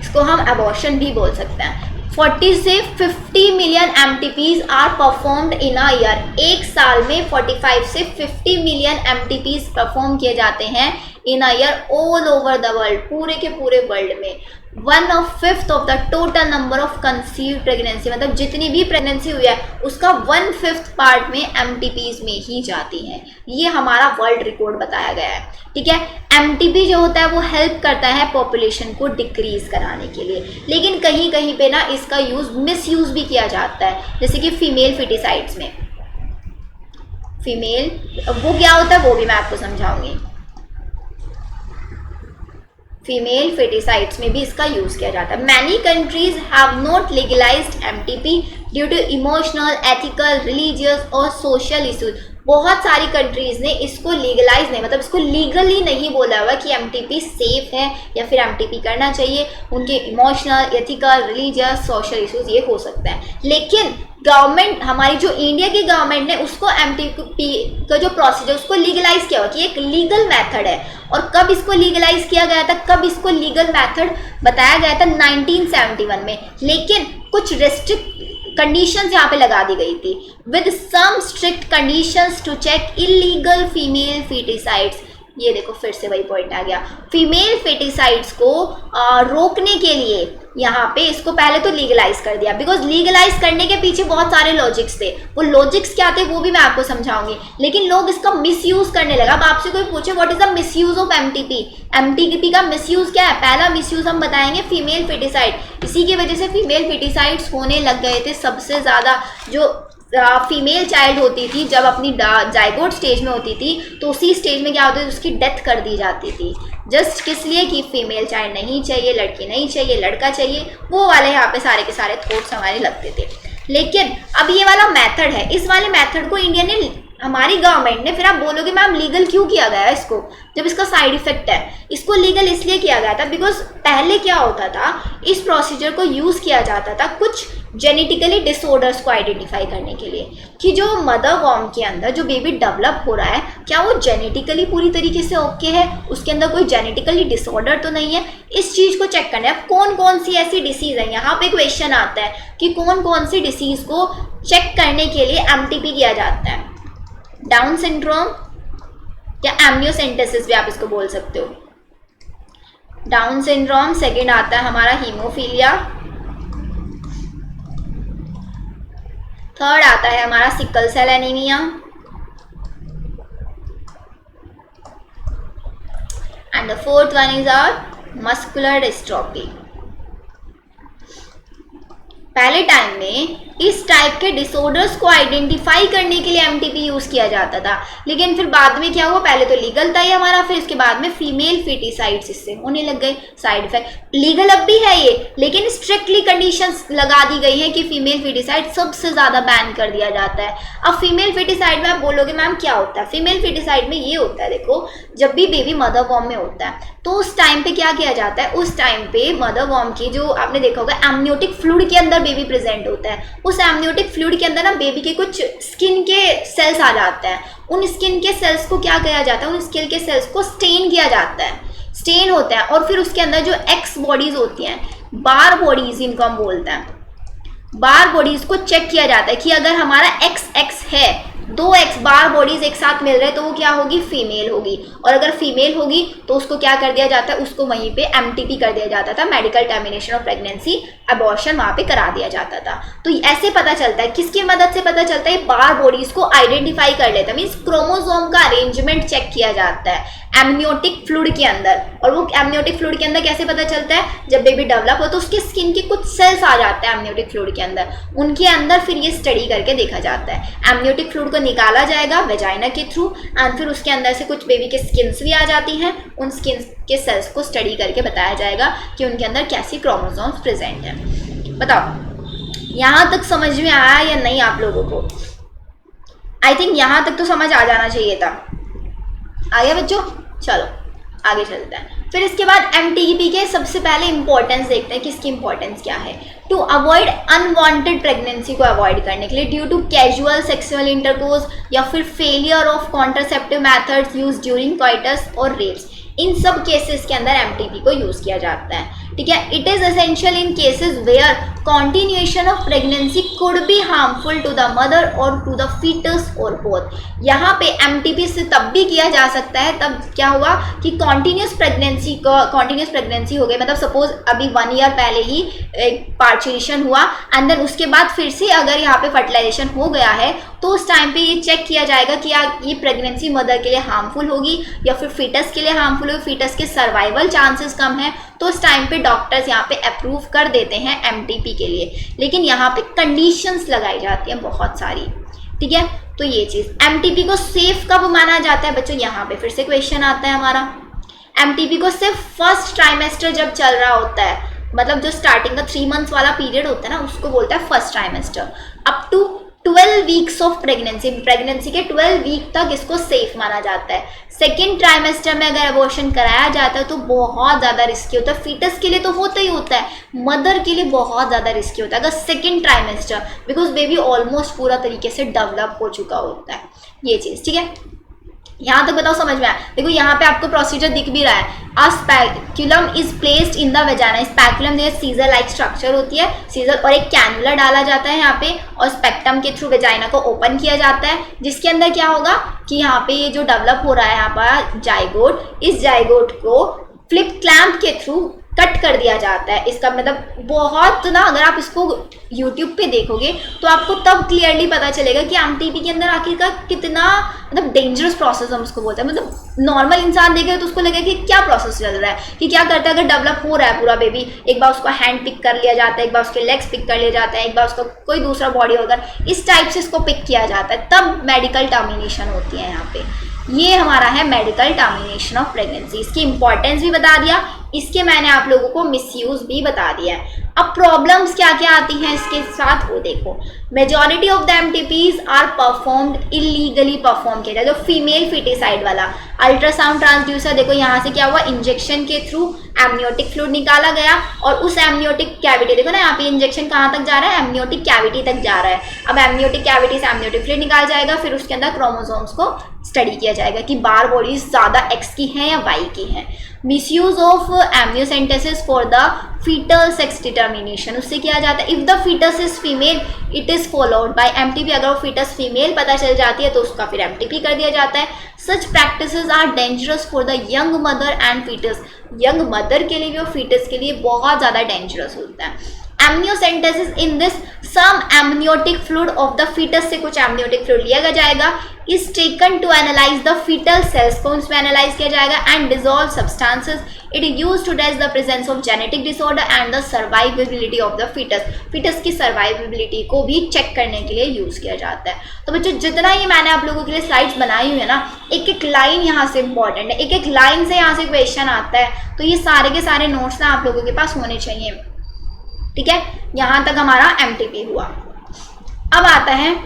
इसको हम अबॉर्शन भी बोल सकते हैं। 40 से 50 million MTPs are performed in a year. एक साल में 45 से 50 मिलियन MTPs परफॉर्म किए जाते हैं in a year all over the world, पूरे के पूरे वर्ल्ड में। 1/5 of the total number of conceived pregnancy, मतलब जितनी भी प्रेगनेंसी हुई है उसका 1/5 पार्ट में MTPs में ही जाती है। ये हमारा वर्ल्ड रिकॉर्ड बताया गया है। ठीक है, MTP जो होता है वो हेल्प करता है पॉपुलेशन को डिक्रीज कराने के लिए, लेकिन कहीं कहीं पे ना इसका यूज मिसयूज भी किया जाता है, जैसे कि फीमेल फिटिसाइड्स में। फीमेल वो क्या होता है वो भी मैं आपको समझाऊंगी। फीमेल फेटिसाइड्स में भी इसका यूज किया जाता है। Many countries have not legalised MTP due to emotional, ethical, religious और सोशल इशूज। बहुत सारी कंट्रीज ने इसको लीगलाइज नहीं, मतलब इसको लीगली नहीं बोला हुआ कि MTP सेफ है या फिर MTP करना चाहिए। उनके emotional, ethical, religious, social issues ये हो सकते हैं, लेकिन गवर्नमेंट, हमारी जो इंडिया की गवर्नमेंट ने उसको MTP का जो प्रोसीजर उसको लीगलाइज किया हुआ कि एक लीगल मेथड है। और कब इसको लीगलाइज किया गया था, कब इसको लीगल मेथड बताया गया था, 1971 में। लेकिन कुछ रेस्ट्रिक्ट कंडीशंस यहाँ पे लगा दी गई थी, with some strict conditions to check illegal female foeticides. ये देखो फिर से वही पॉइंट आ गया, फीमेल फेटिसाइड्स को रोकने के लिए यहाँ पे इसको पहले तो लीगलाइज कर दिया, बिकॉज लीगलाइज करने के पीछे बहुत सारे लॉजिक्स थे। वो लॉजिक्स क्या थे वो भी मैं आपको समझाऊंगी, लेकिन लोग इसका मिसयूज करने लगा। अब आपसे कोई पूछे what is the misuse of MTP, MTP का मिसयूज क्या है? पहला मिसयूज हम बताएंगे फीमेल फेटिसाइड। इसी की वजह से फीमेल फेटिसाइड्स होने लग गए थे सबसे ज़्यादा। जो फीमेल चाइल्ड होती थी जब अपनी जाइगोट स्टेज में होती थी तो उसी स्टेज में क्या होता था, उसकी डेथ कर दी जाती थी। जस्ट किस लिए कि फीमेल चाइल्ड नहीं चाहिए, लड़की नहीं चाहिए, लड़का चाहिए, वो वाले यहाँ पे सारे के सारे थॉट्स हमारे लगते थे। लेकिन अब ये वाला मेथड है, इस वाले मेथड को इंडिया ने हमारी गवर्नमेंट ने, फिर आप बोलोगे मैम लीगल क्यों किया गया है इसको, जब इसका साइड इफेक्ट है। इसको लीगल इसलिए किया गया था बिकॉज पहले क्या होता था, इस प्रोसीजर को यूज़ किया जाता था कुछ जेनेटिकली डिसऑर्डर्स को आइडेंटिफाई करने के लिए, कि जो मदर वॉर्म के अंदर जो बेबी डेवलप हो रहा है क्या वो जेनेटिकली पूरी तरीके से ओके है, उसके अंदर कोई जेनेटिकली डिसऑर्डर तो नहीं है। इस चीज़ को चेक करना है। कौन कौन सी ऐसी डिसीज़ है, यहाँ पे क्वेश्चन आता है कि कौन कौन सी डिसीज़ को चेक करने के लिए एमटीपी किया जाता है। डाउन सिंड्रोम या एमनियोसेंटेसिस भी आप इसको बोल सकते हो। डाउन सिंड्रोम, सेकंड आता है हमारा हीमोफीलिया, थर्ड आता है हमारा sickle cell anaemia, and the fourth one is our muscular dystrophy. पहले टाइम में इस टाइप के डिसऑर्डर्स को आइडेंटिफाई करने के लिए एमटीपी यूज़ किया जाता था, लेकिन फिर बाद में क्या हुआ, पहले तो लीगल था ये हमारा, फिर इसके बाद में फीमेल फीटिसाइड्स इससे होने लग गए साइड इफेक्ट। लीगल अब भी है ये, लेकिन स्ट्रिक्टली कंडीशंस लगा दी गई है कि फीमेल फीटिसाइड सबसे ज़्यादा बैन कर दिया जाता है। अब फीमेल फीटिसाइड में आप बोलोगे मैम क्या होता है, फीमेल फीटिसाइड में ये होता है, देखो जब भी बेबी मदर वॉर्म में होता है तो उस टाइम पे क्या किया जाता है, उस टाइम पे मदर वॉर्म की जो आपने देखा होगा एमनियोटिक फ्लूइड के अंदर बेबी प्रेजेंट होता है, उस एमनियोटिक फ्लूइड के अंदर ना बेबी के कुछ स्किन के सेल्स आ जाते हैं। उन स्किन के सेल्स को क्या किया जाता है, उन स्किन के सेल्स को स्टेन किया जाता है, स्टेन होते हैं, और फिर उसके अंदर जो एक्स बॉडीज होती हैं, बार बॉडीज इनको हम बोलते हैं, बार बॉडीज को चेक किया जाता है कि अगर हमारा एक्स एक्स है, दो एक्स बार बॉडीज एक साथ मिल रहे हैं तो वो क्या होगी, फीमेल होगी, और अगर फीमेल होगी तो उसको क्या कर दिया जाता है, उसको वहीं पे एमटीपी कर दिया जाता था, medical termination of pregnancy, abortion वहाँ पे करा दिया जाता था। तो ऐसे पता चलता है, किसकी मदद से पता चलता है, बार बॉडीज को आइडेंटिफाई कर लेता है, मीन्स क्रोमोसोम का अरेंजमेंट चेक किया जाता है एमनियोटिक फ्लूइड के अंदर। और वो एमनियोटिक फ्लूइड के अंदर कैसे पता चलता है, जब बेबी डेवलप हो तो उसके स्किन के कुछ सेल्स आ जाते हैं एमनियोटिक फ्लूइड के अंदर, उनके अंदर फिर ये स्टडी करके देखा जाता है। एमनियोटिक फ्लूइड को निकाला जाएगा वेजाइना के थ्रू, एंड फिर उसके अंदर से कुछ बेबी के स्किन्स भी आ जाती हैं, उन स्किन के सेल्स को स्टडी करके बताया जाएगा कि उनके अंदर कैसी क्रोमोसोम्स प्रेजेंट हैं। बताओ यहाँ तक समझ में आया या नहीं आप लोगों को? आई थिंक यहाँ तक तो समझ आ जाना चाहिए था। आ गया बच्चों? चलो आगे चलते हैं। फिर इसके बाद एमटीपी के सबसे पहले इंपॉर्टेंस देखते हैं कि इसकी इंपॉर्टेंस क्या है। टू अवॉइड अनवांटेड प्रेगनेंसी को अवॉइड करने के लिए due to casual sexual intercourse या फिर failure of contraceptive methods use during coitus और रेप्स, इन सब केसेस के अंदर एमटीपी को यूज किया जाता है। ठीक है, it is essential in cases where continuation of pregnancy could be harmful to the mother or to the fetus or both। यहाँ पे एमटीपी से तब भी किया जा सकता है, तब क्या हुआ कि कॉन्टिन्यूस प्रेगनेंसी हो गई, मतलब सपोज अभी 1 ईयर पहले ही एक पार्चुरेशन हुआ एंड देन उसके बाद फिर से अगर यहाँ पे फर्टिलाइजेशन हो गया है तो उस टाइम पे ये चेक किया जाएगा कि ये प्रेगनेंसी मदर के लिए हार्मफुल होगी या फिर फीटस के लिए हार्मफुल होगी, फीटस के सर्वाइवल चांसेस कम है, तो उस टाइम पे डॉक्टर्स यहाँ पे अप्रूव कर देते हैं एमटीपी के लिए। लेकिन यहाँ पे कंडीशंस लगाई जाती हैं बहुत सारी। ठीक है, तो ये चीज़ एमटीपी को सेफ कब माना जाता है बच्चों, यहाँ पे फिर से क्वेश्चन आता है हमारा। एमटीपी को सिर्फ फर्स्ट ट्राइमेस्टर जब चल रहा होता है, मतलब जो स्टार्टिंग का 3 मंथ्स वाला पीरियड होता है ना, उसको बोलता है first trimester. Up to 12 weeks of pregnancy के 12 वीक तक इसको सेफ माना जाता है। सेकेंड ट्राइमेस्टर में अगर अबॉर्शन कराया जाता है तो बहुत ज़्यादा रिस्की होता है, फीटस के लिए तो होता ही होता है, मदर के लिए बहुत ज़्यादा रिस्की होता है अगर second trimester, because baby almost पूरा तरीके से डेवलप हो चुका होता है। ये चीज़ ठीक है, यहाँ तक बताओ समझ में आया? देखो यहाँ पे आपको प्रोसीजर दिख भी रहा है। A speculum is placed in the vagina. Speculum में सीजर लाइक स्ट्रक्चर होती है, सीजर और एक कैनुला डाला जाता है यहाँ पे, और स्पेक्ट्रम के थ्रू वेजाइना को ओपन किया जाता है, जिसके अंदर क्या होगा कि यहाँ पे ये जो डेवलप हो रहा है यहाँ पर जाइगोट, इस जाइगोट को फ्लिप क्लैंप के थ्रू कट कर दिया जाता है। इसका मतलब बहुत ना, अगर आप इसको YouTube पे देखोगे तो आपको तब क्लियरली पता चलेगा कि एमटीपी के अंदर आखिरकार कितना मतलब डेंजरस प्रोसेस हम उसको बोलते हैं। मतलब नॉर्मल इंसान देखे तो उसको लगेगा कि क्या प्रोसेस चल रहा है, कि क्या करता है अगर डेवलप हो रहा है पूरा बेबी, एक बार उसको हैंड पिक कर लिया जाता है, एक बार उसके लेग्स पिक कर लिया जाता है, एक बार उसका कोई दूसरा बॉडी ऑर्गन, इस टाइप से इसको पिक किया जाता है, तब मेडिकल टर्मिनेशन होती है यहाँ पे। ये हमारा है मेडिकल टर्मिनेशन ऑफ प्रेगनेंसी। इसकी इंपॉर्टेंस भी बता दिया इसके मैंने आप लोगों को मिसयूज भी बता दिया है। अब प्रॉब्लम्स क्या क्या आती हैं इसके साथ वो देखो। Majority of the MTPs are performed illegally perform किया जाए, जो फीमेल फिटिसाइड वाला अल्ट्रासाउंड ट्रांसड्यूसर देखो यहाँ से क्या हुआ, इंजेक्शन के थ्रू एमनियोटिक फ्लूइड निकाला गया और उस एमनियोटिक कैविटी देखो ना यहाँ पे इंजेक्शन कहाँ तक जा रहा है, एमनियोटिक कैविटी तक जा रहा है। अब एमनियोटिक कैविटी से एमनियोटिक फ्लूइड निकाल जाएगा, फिर उसके अंदर क्रोमोसोम्स को स्टडी किया जाएगा कि बार बॉडीज ज़्यादा एक्स की हैं या वाई की हैं। Misuse of amniocentesis for the foetal sex determination, उससे किया जाता है if the foetus is female it is followed by MTP, अगर वो फीटस फीमेल पता चल जाती है तो उसका फिर एमटीपी कर दिया जाता है। Such practices are dangerous for the young mother and foetus, young mother के लिए भी और फीटस के लिए बहुत ज़्यादा डेंजरस होता है। Amniocentesis in this some amniotic fluid of the foetus, से कुछ एमनियोटिक फ्लूइड लिया जाएगा, is taken to analyse the foetal cells को उसमें एनालाइज किया जाएगा and dissolve substances it is used to test the presence of genetic disorder and the survivability of the foetus, foetus की survivability को भी check करने के लिए यूज किया जाता है। तो बच्चों जितना ये मैंने आप लोगों के लिए स्लाइड्स बनाई हुई है ना, एक एक लाइन यहाँ से इंपॉर्टेंट है, एक एक लाइन से यहाँ से क्वेश्चन आता है, तो ये सारे के सारे नोट्स ना आप लोगों के पास होने चाहिए, ठीक है। यहाँ तक हमारा एमटीपी हुआ। अब आता है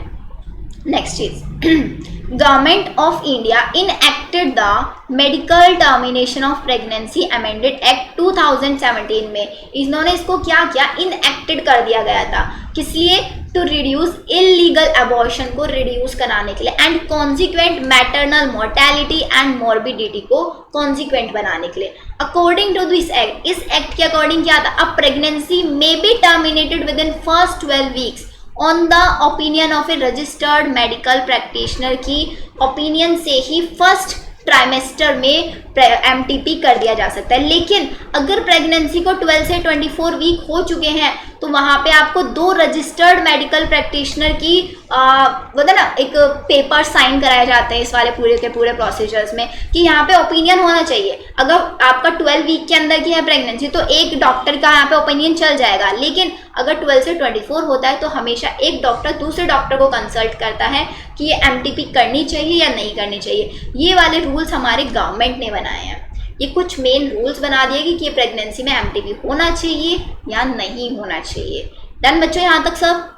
नेक्स्ट चीज, government of India enacted the medical termination of pregnancy amended act 2017 में, इन्होंने इसको क्या किया, इनएक्टेड कर दिया गया था, किस लिए, टू रिड्यूस इलीगल अबॉर्शन को रिड्यूस कराने के लिए and consequent maternal mortality and morbidity को कॉन्सिक्वेंट बनाने के लिए। अकॉर्डिंग टू दिस एक्ट, इस एक्ट के अकॉर्डिंग क्या था, अब pregnancy may be terminated with in first 12 weeks on the opinion of A registered medical practitioner, की ओपिनियन से ही फर्स्ट ट्राइमेस्टर में एमटीपी कर दिया जा सकता है। लेकिन अगर प्रेगनेंसी को 12 से 24 वीक हो चुके हैं तो वहाँ पे आपको 2 रजिस्टर्ड मेडिकल प्रैक्टिशनर की बोलते ना एक पेपर साइन कराए जाते हैं इस वाले पूरे के पूरे प्रोसीजर्स में कि यहाँ पे ओपिनियन होना चाहिए। अगर आपका 12 वीक के अंदर की है प्रेगनेंसी तो एक डॉक्टर का यहाँ पे ओपिनियन चल जाएगा, लेकिन अगर 12 से 24 होता है तो हमेशा एक डॉक्टर दूसरे डॉक्टर को कंसल्ट करता है कि ये एमटीपी करनी चाहिए या नहीं करनी चाहिए। ये वाले रूल्स हमारे गवर्नमेंट ने बनाए हैं, ये कुछ मेन रूल्स बना दिए कि प्रेगनेंसी में एमटीपी होना चाहिए या नहीं होना चाहिए। डन बच्चों, यहाँ तक सब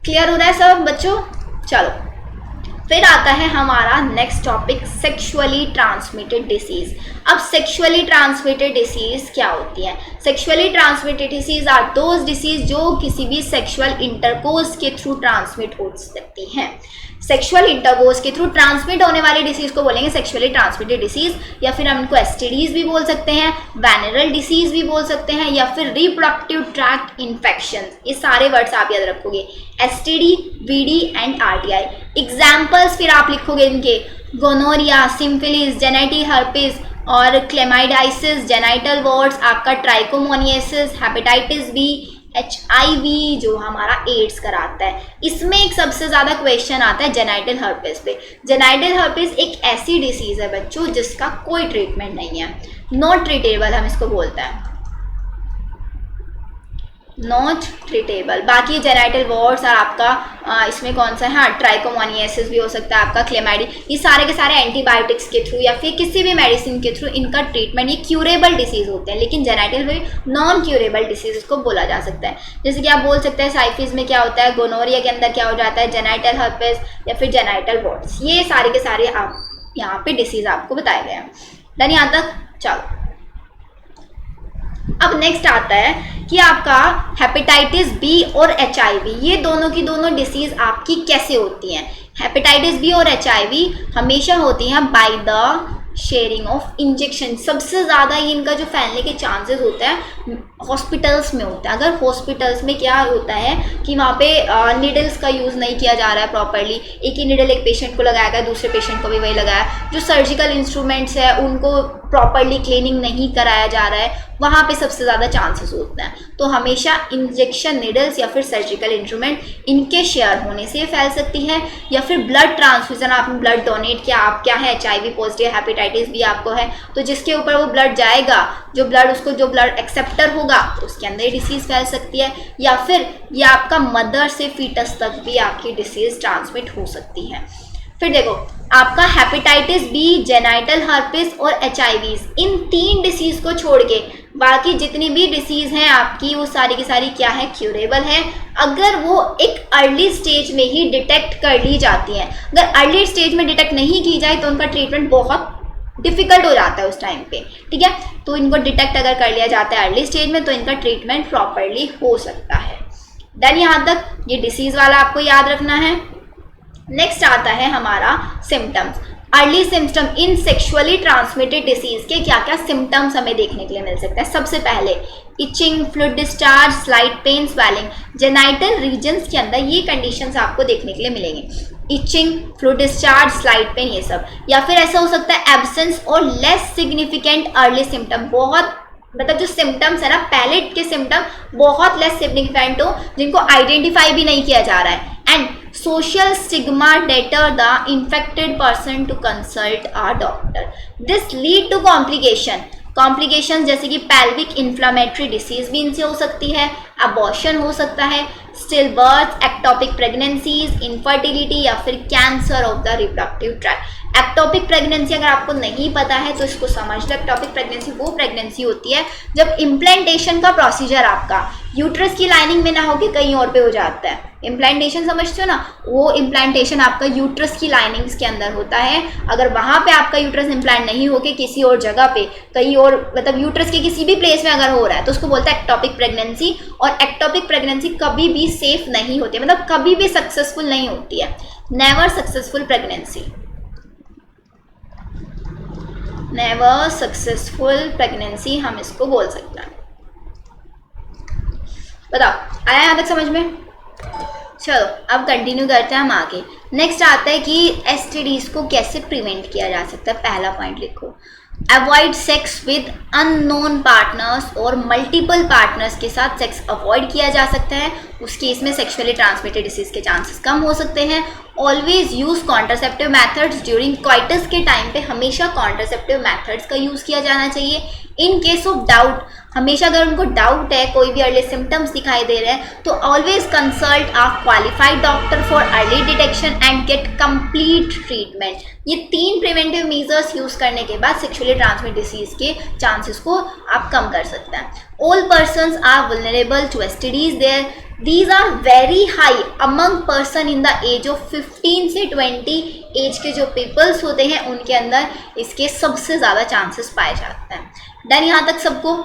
क्लियर हो रहा है सब बच्चों। चलो फिर आता है हमारा next topic, sexually transmitted disease. अब सेक्सुअली ट्रांसमिटेड डिसीज क्या होती है? Sexually transmitted disease are those disease जो किसी भी सेक्सुअल इंटरकोर्स के थ्रू ट्रांसमिट हो सकती हैं। सेक्सुअल इंटरकोर्स के थ्रू ट्रांसमिट होने वाली डिसीज को बोलेंगे सेक्सुअली ट्रांसमिटेड डिसीज, या फिर हम इनको एसटीडीज भी बोल सकते हैं, वेनरल डिसीज भी बोल सकते हैं, या फिर रिप्रोडक्टिव ट्रैक्ट इन्फेक्शन। ये सारे वर्ड्स आप याद रखोगे, STD, VD and RTI. Examples फिर आप लिखोगे इनके, गोनोरिया, सिम्फिलिस, जेनेटिक हर्पिस और क्लेमाइडाइसिस, जेनाइटल वॉर्ड्स, आपका ट्राइकोमोनियासिस, हेपेटाइटिस बी, HIV जो हमारा एड्स कराता है। इसमें एक सबसे ज़्यादा क्वेश्चन आता है जेनाइटल हर्पिस पे। जेनाइटल हर्पिस एक ऐसी डिसीज़ है बच्चों जिसका कोई ट्रीटमेंट नहीं है, नॉट ट्रीटेबल हम इसको बोलते हैं, नॉट ट्रीटेबल। बाकी जेनाइटल वॉर्ड्स और आपका इसमें कौन सा है, हाँ ट्राइकोमोनियासिस भी हो सकता है, आपका क्लेमाइडी, ये सारे के सारे एंटीबायोटिक्स के थ्रू या फिर किसी भी मेडिसिन के थ्रू इनका ट्रीटमेंट, ये क्यूरेबल डिसीज होते हैं, लेकिन जेनाइटल भी नॉन क्यूरेबल डिसीज इसको बोला जा सकता है। जैसे कि आप बोल सकते हैं साइफिस में क्या होता है, गोनोरिया के अंदर क्या हो जाता है, जेनाइटल हर्पिस या फिर जेनाइटल वॉर्ड्स, ये सारे के सारे आप यहाँ पे डिसीज आपको बताए गए हैं। डन यहाँ तक। चलो अब नेक्स्ट आता है कि आपका हेपेटाइटिस बी और HIV, ये दोनों की दोनों डिसीज आपकी कैसे होती हैं। हेपेटाइटिस बी और HIV हमेशा होती हैं by the sharing of injection. सबसे ज़्यादा ये इनका जो फैलने के चांसेस होता है हॉस्पिटल्स में होता है। अगर हॉस्पिटल्स में क्या होता है कि वहाँ पे नीडल्स का यूज़ नहीं किया जा रहा है प्रॉपरली, एक ही नीडल एक पेशेंट को लगाया गया, दूसरे पेशेंट को भी वही लगाया, जो सर्जिकल इंस्ट्रूमेंट्स है उनको प्रॉपरली क्लीनिंग नहीं कराया जा रहा है, वहाँ पे सबसे ज़्यादा चांसेस होते हैं। तो हमेशा इंजेक्शन नीडल्स या फिर सर्जिकल इंस्ट्रूमेंट इनके शेयर होने से फैल सकती है, या फिर ब्लड ट्रांसफ्यूजन, आपने ब्लड डोनेट किया, आप क्या है HIV पॉजिटिव, हेपेटाइटिस बी आपको है, तो जिसके ऊपर वो ब्लड जाएगा, जो ब्लड एक्सेप्टर होगा उसके अंदर डिसीज़ फैल सकती है, या फिर ये आपका मदर से फीटस तक भी आपकी डिसीज़ ट्रांसमिट हो सकती है। फिर देखो आपका हेपेटाइटिस बी, जेनाइटल हर्पिस और HIV, इन 3 डिसीज को छोड़ के बाकी जितनी भी डिसीज हैं आपकी वो सारी की सारी क्या है, क्यूरेबल है, अगर वो एक अर्ली स्टेज में ही डिटेक्ट कर ली जाती हैं। अगर अर्ली स्टेज में डिटेक्ट नहीं की जाए तो उनका ट्रीटमेंट बहुत डिफिकल्ट हो जाता है उस टाइम पे, ठीक है। तो इनको डिटेक्ट अगर कर लिया जाता है अर्ली स्टेज में तो इनका ट्रीटमेंट प्रॉपरली हो सकता है। देन यहाँ तक ये डिसीज वाला आपको याद रखना है। नेक्स्ट आता है हमारा सिम्टम्स। अर्ली सिम्टम इन सेक्सुअली ट्रांसमिटेड डिसीज के क्या क्या सिम्टम्स हमें देखने के लिए मिल सकते हैं। सबसे पहले itching, fluid discharge, slight pain, swelling, genital regions के अंदर ये कंडीशंस आपको देखने के लिए मिलेंगे। Itching, fluid discharge, slight pain, ये सब। या फिर ऐसा हो सकता है एब्सेंस और लेस सिग्निफिकेंट अर्ली सिम्टम, बहुत मतलब जो सिम्टम्स है ना पहले के सिम्टम बहुत लेस सिग्निफिकेंट हो, जिनको आइडेंटिफाई भी नहीं किया जा रहा है। And social stigma deter the infected person to consult a doctor. This lead to complications जैसे कि pelvic inflammatory disease भी इनसे हो सकती है, abortion हो सकता है, stillbirth, ectopic pregnancies, infertility या फिर cancer of the reproductive tract. Ectopic pregnancy अगर आपको नहीं पता है तो इसको समझ लो। एक्टोपिक प्रेगनेंसी वो प्रेगनेंसी होती है जब इम्प्लांटेशन का प्रोसीजर आपका यूट्रस की लाइनिंग में ना होकर कहीं और पे हो जाता है। इम्प्लांटेशन समझते हो ना, वो इम्प्लांटेशन आपका यूट्रस की लाइनिंग्स के अंदर होता है। अगर वहाँ पे आपका यूट्रस इम्प्लांट नहीं होके किसी और जगह पे कहीं और मतलब यूट्रस के किसी भी प्लेस में अगर हो रहा है तो उसको बोलता है एक्टोपिक प्रेगनेंसी। और एक्टोपिक प्रेगनेंसी कभी भी सेफ नहीं होती है, मतलब कभी भी सक्सेसफुल नहीं होती है। Never successful pregnancy, never successful pregnancy हम इसको बोल सकते हैं। बताओ आया यहाँ तक समझ में? चलो अब कंटिन्यू करते हैं हम आगे। नेक्स्ट आता है कि एसटीडीज को कैसे प्रिवेंट किया जा सकता है। पहला पॉइंट लिखो, avoid sex with unknown partners और मल्टीपल पार्टनर्स के साथ सेक्स अवॉइड किया जा सकता है। उस केस में सेक्सुअली ट्रांसमिटेड डिसीज के चांसेस कम हो सकते हैं। Always use contraceptive methods during coitus के टाइम पे हमेशा कॉन्ट्रासेप्टिव मेथड्स का यूज़ किया जाना चाहिए। इन केस ऑफ डाउट, हमेशा अगर उनको डाउट है, कोई भी अर्ली सिम्टम्स दिखाई दे रहे हैं तो always consult a qualified doctor for early detection and get complete treatment. ये 3 प्रिवेंटिव मेजर्स यूज़ करने के बाद सेक्सुअली ट्रांसमिट डिसीज के चांसेस को आप कम कर सकते हैं। All persons are vulnerable to STDs there, these are very high among person in the age of 15 से 20 एज के जो पीपल्स होते हैं उनके अंदर इसके सबसे ज़्यादा चांसेस पाए जाते हैं। डन यहाँ तक सबको?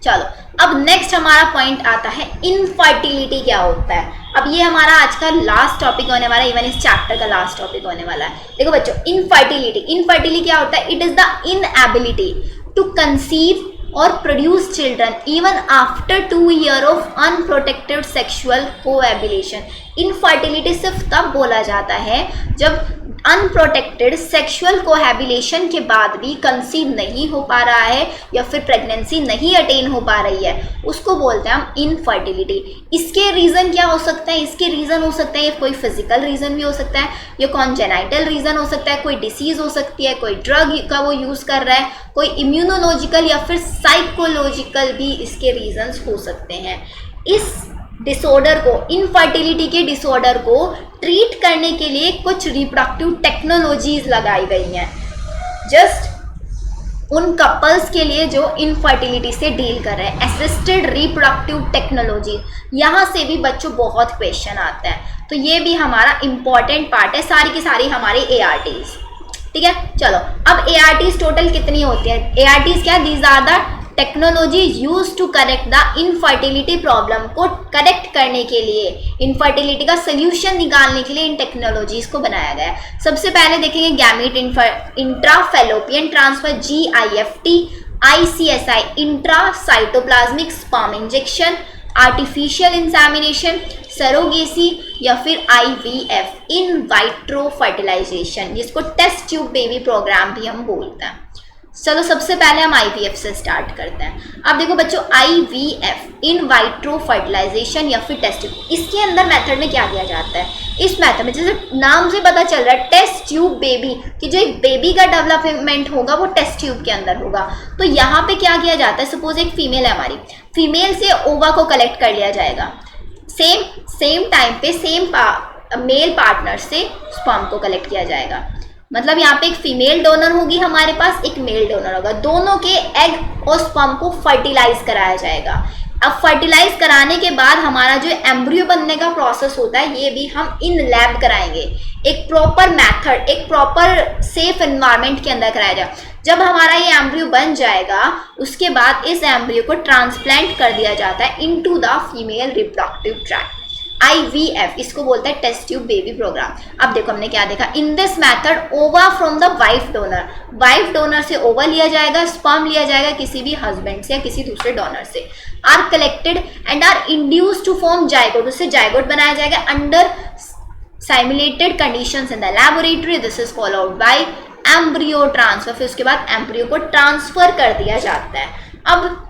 चलो अब नेक्स्ट हमारा पॉइंट आता है इनफर्टिलिटी क्या होता है। अब ये हमारा आज का लास्ट टॉपिक होने वाला है, इवन इस चैप्टर का लास्ट टॉपिक होने वाला है। देखो बच्चों, इनफर्टिलिटी क्या होता है? It is the inability to conceive और produce children even after 2 years of unprotected sexual cohabitation. Infertility सिर्फ तब बोला जाता है जब अनप्रोटेक्टेड सेक्सुअल कोहैबिलेशन के बाद भी कंसीव नहीं हो पा रहा है या फिर प्रेगनेंसी नहीं अटेन हो पा रही है, उसको बोलते हैं हम इनफर्टिलिटी। इसके रीज़न क्या हो सकते हैं? इसके रीज़न हो सकते हैं, कोई फिजिकल रीज़न भी हो सकता है, ये कॉन्जेनाइटल रीज़न हो सकता है, कोई डिसीज़ हो सकती है, कोई ड्रग का वो यूज़ कर रहा है, कोई इम्यूनोलॉजिकल या फिर साइकोलॉजिकल भी इसके रीजंस हो सकते हैं। इस डिसऑर्डर को, इनफर्टिलिटी के डिसऑर्डर को ट्रीट करने के लिए कुछ रिप्रोडक्टिव टेक्नोलॉजीज लगाई गई हैं जस्ट उन कपल्स के लिए जो इनफर्टिलिटी से डील कर रहे हैं। असिस्टेड रिप्रोडक्टिव टेक्नोलॉजी, यहाँ से भी बच्चों बहुत क्वेश्चन आते हैं, तो ये भी हमारा इंपॉर्टेंट पार्ट है। सारी की सारी हमारी ARTs, ठीक है। चलो अब ARTs टोटल कितनी होती है? ARTs क्या? These are the technology use to correct the infertility problem को करेक्ट करने के लिए, इनफर्टिलिटी का सोल्यूशन निकालने के लिए इन टेक्नोलॉजीज को बनाया गया है। सबसे पहले देखेंगे gamete intrafallopian transfer GIFT, ICSI intracytoplasmic sperm injection, artificial insemination, surrogacy या फिर IVF इन वाइट्रो फर्टिलाइजेशन, जिसको टेस्ट ट्यूब बेबी प्रोग्राम भी हम बोलते हैं। चलो सबसे पहले हम IVF से स्टार्ट करते हैं। अब देखो बच्चों, IVF इन वाइट्रो फर्टिलाइजेशन या फिर टेस्ट ट्यूब, इसके अंदर मेथड में क्या किया जाता है? इस मेथड में जैसे नाम से पता चल रहा है टेस्ट ट्यूब बेबी, कि जो एक बेबी का डेवलपमेंट होगा वो टेस्ट ट्यूब के अंदर होगा। तो यहाँ पे क्या किया जाता है? सपोज एक फीमेल है हमारी, फीमेल से ओवा को कलेक्ट कर लिया जाएगा, सेम टाइम पे सेम मेल पार्टनर से स्पर्म को कलेक्ट किया जाएगा। मतलब यहाँ पे एक फीमेल डोनर होगी हमारे पास, एक मेल डोनर होगा, दोनों के एग और स्पर्म को फर्टिलाइज कराया जाएगा। अब फर्टिलाइज कराने के बाद हमारा जो एम्ब्रियो बनने का प्रोसेस होता है ये भी हम इन लैब कराएंगे, एक प्रॉपर मेथड, एक प्रॉपर सेफ एनवायरनमेंट के अंदर कराया जाए। जब हमारा ये एम्ब्रियो बन जाएगा उसके बाद इस एम्ब्रियो को ट्रांसप्लांट कर दिया जाता है into the female reproductive tract, IVF, इसको बोलते हैं टेस्ट ट्यूब बेबी प्रोग्राम। अब देखो हमने क्या देखा, इन दिस मेथड ओवा from the wife donor, wife donor से ओवा लिया जाएगा, स्पर्म लिया जाएगा किसी भी हस्बैंड से या किसी दूसरे डोनर से, are collected and are induced to form zygote, उससे जाइगोट बनाया जाएगा under simulated conditions in the laboratory. This is followed by embryo transfer, फिर उसके बाद एम्ब्रियो को ट्रांसफर कर दिया जाता है। अब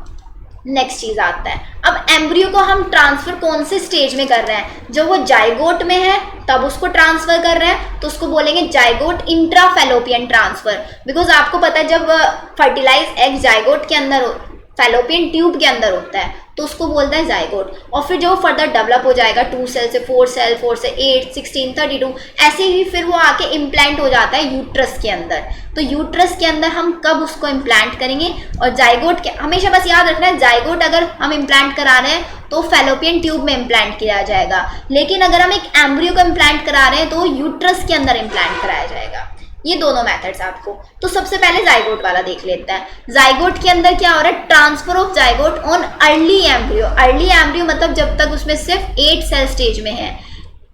नेक्स्ट चीज आता है, अब एम्ब्रियो को हम ट्रांसफर कौन से स्टेज में कर रहे हैं, जब वो जाइगोट में है तब उसको ट्रांसफर कर रहे हैं तो उसको बोलेंगे जाइगोट इंट्राफेलोपियन ट्रांसफर। बिकॉज आपको पता है जब फर्टिलाइज एग जाइगोट के अंदर, फैलोपियन ट्यूब के अंदर होता है तो उसको बोलता है जाइगोट। और फिर जो फर्दर डेवलप हो जाएगा 2 सेल से 4 सेल, 4 से 8, 16, 32, ऐसे ही फिर वो आके इम्प्लांट हो जाता है यूट्रस के अंदर। तो यूट्रस के अंदर हम कब उसको इम्प्लांट करेंगे, और जाइगोट के हमेशा बस याद रखना है, जाइगोट अगर हम इम्प्लांट करा रहे हैं तो फैलोपियन ट्यूब में इम्प्लांट किया जाएगा, लेकिन अगर हम एक एम्ब्रियो को इम्प्लांट करा रहे हैं तो यूट्रस के अंदर इम्प्लांट कराया जाएगा। ये दोनों मेथड्स आपको, तो सबसे पहले जाइगोट वाला देख लेते हैं। जाइगोट के अंदर क्या हो रहा है, transfer of zygote on early embryo. Early embryo मतलब जब तक उसमें सिर्फ 8 सेल स्टेज में है,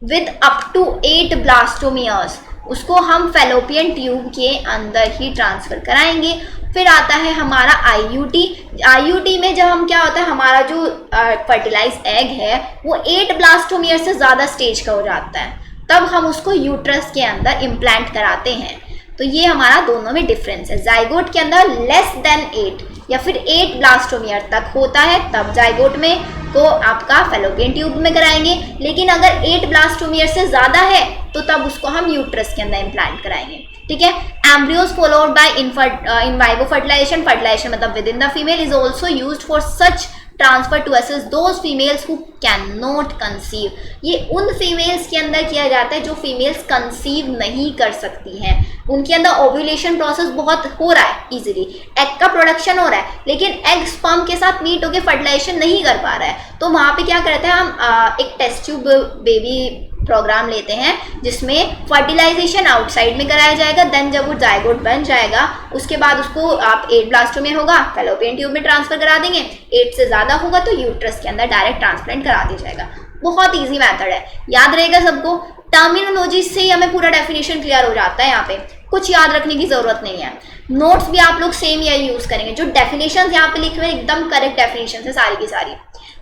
विद अप टू 8 ब्लास्टोमियर्स, उसको हम फैलोपियन ट्यूब के अंदर ही ट्रांसफर कराएंगे। फिर आता है हमारा IUT। IUT में जब हम क्या होता है, हमारा जो फर्टिलाइज एग है वो 8 ब्लास्टोमियर से ज़्यादा स्टेज का हो जाता है, तब हम उसको यूट्रस के अंदर इम्प्लांट कराते हैं। तो ये हमारा दोनों में डिफरेंस है। जाइगोट के अंदर लेस देन 8 या फिर 8 ब्लास्टोमियर तक होता है तब जाइगोट में को आपका फैलोपियन ट्यूब में कराएंगे, लेकिन अगर 8 ब्लास्टोमियर से ज़्यादा है तो तब उसको हम यूट्रस के अंदर इम्प्लांट कराएंगे। ठीक है। Embryos followed by in vivo fertilisation, fertilisation मतलब with in the female, is also used for such transfer to assist those females who can not conceive. ये उन फीमेल्स के अंदर किया जाता है जो फीमेल्स कंसीव नहीं कर सकती हैं, उनके अंदर ओव्यूलेशन प्रोसेस बहुत हो रहा है इजीली, एग का प्रोडक्शन हो रहा है, लेकिन एग स्पर्म के साथ मीट होकर फर्टिलाइजेशन नहीं कर पा रहा है, तो वहाँ पे क्या करते हैं हम एक टेस्ट ट्यूब बेबी प्रोग्राम लेते हैं जिसमें फर्टिलाइजेशन आउटसाइड में कराया जाएगा। देन जब वो जाइगोट बन जाएगा उसके बाद उसको आप 8 ब्लास्टोमियर होगा फैलोपियन ट्यूब में ट्रांसफर करा देंगे, 8 से ज़्यादा होगा तो यूट्रस के अंदर डायरेक्ट ट्रांसप्लांट करा दिया जाएगा। बहुत ईजी मेथड है, याद रहेगा सबको। टर्मिनोलॉजी से ही हमें पूरा डेफिनेशन क्लियर हो जाता है, यहाँ पे कुछ याद रखने की जरूरत नहीं है। नोट्स भी आप लोग सेम यही यूज करेंगे, जो डेफिनेशन यहाँ पे लिखे हुए एकदम करेक्ट डेफिनेशन है सारी की सारी।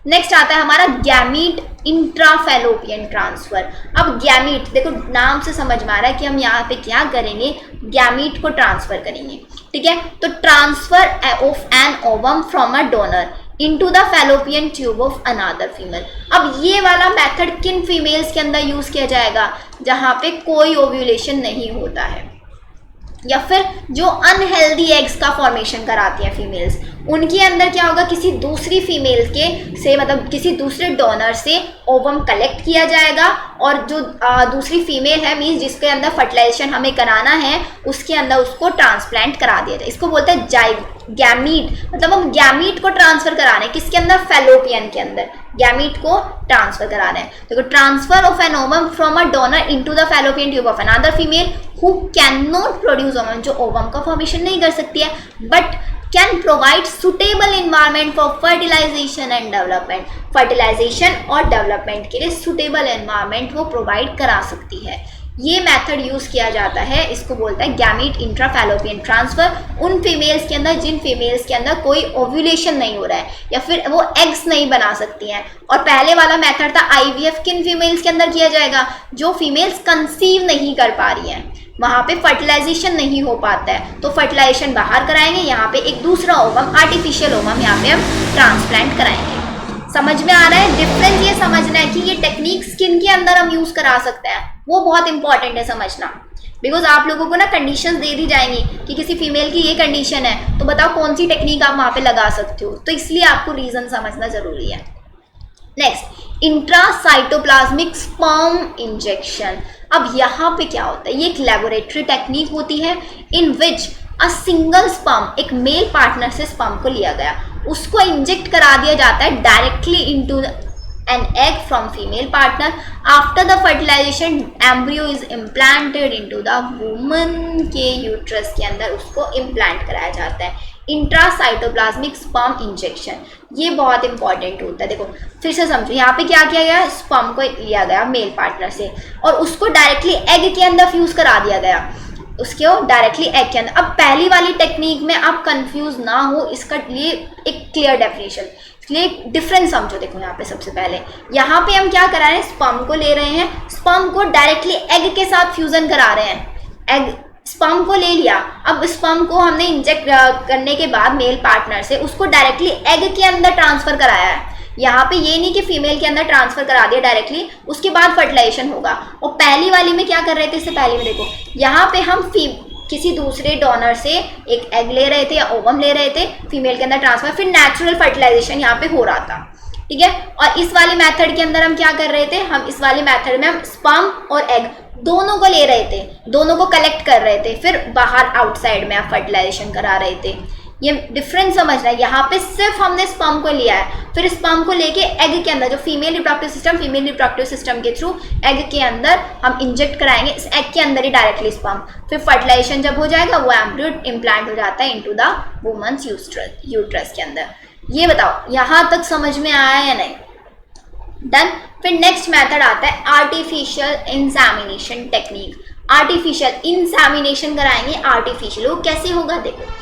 नेक्स्ट आता है हमारा गैमीट इंट्राफैलोपियन ट्रांसफर। अब गैमीट देखो नाम से समझ में आ रहा है कि हम यहाँ पे क्या करेंगे, गैमीट को ट्रांसफर करेंगे। ठीक है, तो transfer of an ovum from a donor into the fallopian tube of another female. अब ये वाला मेथड किन फीमेल्स के अंदर यूज किया जाएगा, जहाँ पे कोई ओव्यूलेशन नहीं होता है या फिर जो अनहेल्दी एग्स का फॉर्मेशन कराती हैं फीमेल्स, उनके अंदर क्या होगा, किसी दूसरी फीमेल के से मतलब किसी दूसरे डोनर से ओवम कलेक्ट किया जाएगा और जो दूसरी फीमेल है मीन्स जिसके अंदर फर्टिलाइजेशन हमें कराना है उसके अंदर उसको ट्रांसप्लांट करा दिया जाए। इसको बोलते हैं गैमीट, मतलब हम गैमीट को ट्रांसफर करा रहे हैं किसके अंदर, फैलोपियन के अंदर गैमीट को ट्रांसफर करा रहे हैं। देखो transfer of an ovum from a donor into the fallopian tube of another female who can not produce ovum, जो ओवम का फॉर्मेशन नहीं कर सकती है but can provide suitable environment for fertilisation and development. Fertilisation और development के लिए suitable environment वो प्रोवाइड करा सकती है। ये मेथड यूज किया जाता है, इसको बोलता है गैमीट इंट्राफैलोपियन ट्रांसफर। उन फीमेल्स के अंदर जिन फीमेल्स के अंदर कोई ओव्यूलेशन नहीं हो रहा है या फिर वो एग्स नहीं बना सकती हैं। और पहले वाला मेथड था IVF, किन फीमेल्स के अंदर किया जाएगा, जो फीमेल्स कंसीव नहीं कर पा रही हैं, वहाँ पे फर्टिलाइजेशन नहीं हो पाता है तो फर्टिलाइजेशन बाहर कराएंगे, यहाँ पे एक दूसरा ओवम आर्टिफिशियल ओवम यहाँ पे हम ट्रांसप्लांट कराएंगे। समझ में आ रहा है डिफरेंस, ये समझना है कि ये टेक्निक स्किन के अंदर हम यूज करा सकते हैं, वो बहुत इंपॉर्टेंट है समझना। बिकॉज आप लोगों को ना कंडीशंस दे दी जाएंगी कि किसी फीमेल की ये कंडीशन है तो बताओ कौन सी टेक्निक आप वहाँ पे लगा सकते हो, तो इसलिए आपको रीजन समझना जरूरी है। Next, intracytoplasmic sperm injection. अब यहाँ पे क्या होता है, ये एक लेबोरेटरी टेक्निक होती है इन विच अ सिंगल स्पर्म, एक मेल पार्टनर से स्पर्म को लिया गया, उसको इंजेक्ट करा दिया जाता है directly into an egg from female partner. After the fertilization, embryo is implanted into the woman के यूट्रस के अंदर उसको इम्प्लांट कराया जाता है। इंट्रासाइटोप्लाज्मिक स्पर्म इंजेक्शन, ये बहुत इंपॉर्टेंट होता है। देखो फिर से समझो, यहाँ पे क्या किया गया, स्पर्म को लिया गया मेल पार्टनर से और उसको डायरेक्टली एग के अंदर फ्यूज करा दिया गया, उसके डायरेक्टली एग के अंदर। अब पहली वाली टेक्निक में आप कंफ्यूज ना हो, इसका लिए एक क्लियर डेफिनेशन, इसलिए डिफरेंस समझो। देखो यहाँ पे सबसे पहले यहाँ पे हम क्या करा रहे हैं, स्पर्म को ले रहे हैं, स्पर्म को डायरेक्टली एग के साथ फ्यूजन करा रहे हैं। एग स्पर्म को ले लिया, अब स्पर्म को हमने इंजेक्ट करने के बाद मेल पार्टनर से उसको डायरेक्टली एग के अंदर ट्रांसफर कराया है। यहाँ पे ये नहीं कि फीमेल के अंदर ट्रांसफर करा दिया डायरेक्टली, उसके बाद फर्टिलाइजेशन होगा। और पहली वाली में क्या कर रहे थे, इससे पहले में देखो यहाँ पे हम किसी दूसरे डोनर से एक एग ले रहे थे या ओवम ले रहे थे, फीमेल के अंदर ट्रांसफर, फिर नेचुरल फर्टिलाइजेशन यहाँ पे हो रहा था, ठीक है। और इस वाले मेथड के अंदर हम क्या कर रहे थे, हम इस वाले मेथड में हम स्पर्म और एग दोनों को ले रहे थे, दोनों को कलेक्ट कर रहे थे, फिर बाहर आउटसाइड में आप फर्टिलाइजेशन करा रहे थे। ये डिफरेंस समझना है, यहाँ पे सिर्फ हमने स्पर्म को लिया है, फिर स्पर्म को लेके एग के अंदर, जो फीमेल रिप्रोडक्टिव सिस्टम के थ्रू एग के अंदर हम इंजेक्ट कराएंगे, इस एग के अंदर ही डायरेक्टली स्पर्म, फिर फर्टिलाइजेशन जब हो जाएगा वो एम्ब्रियो इम्प्लांट हो जाता है इनटू द वुमन्स यूट्रस के अंदर। ये बताओ यहाँ तक समझ में आया या नहीं? डन। फिर नेक्स्ट मेथड आता है artificial insemination technique. Artificial insemination कराएंगे, आर्टिफिशियल वो कैसे होगा, देखो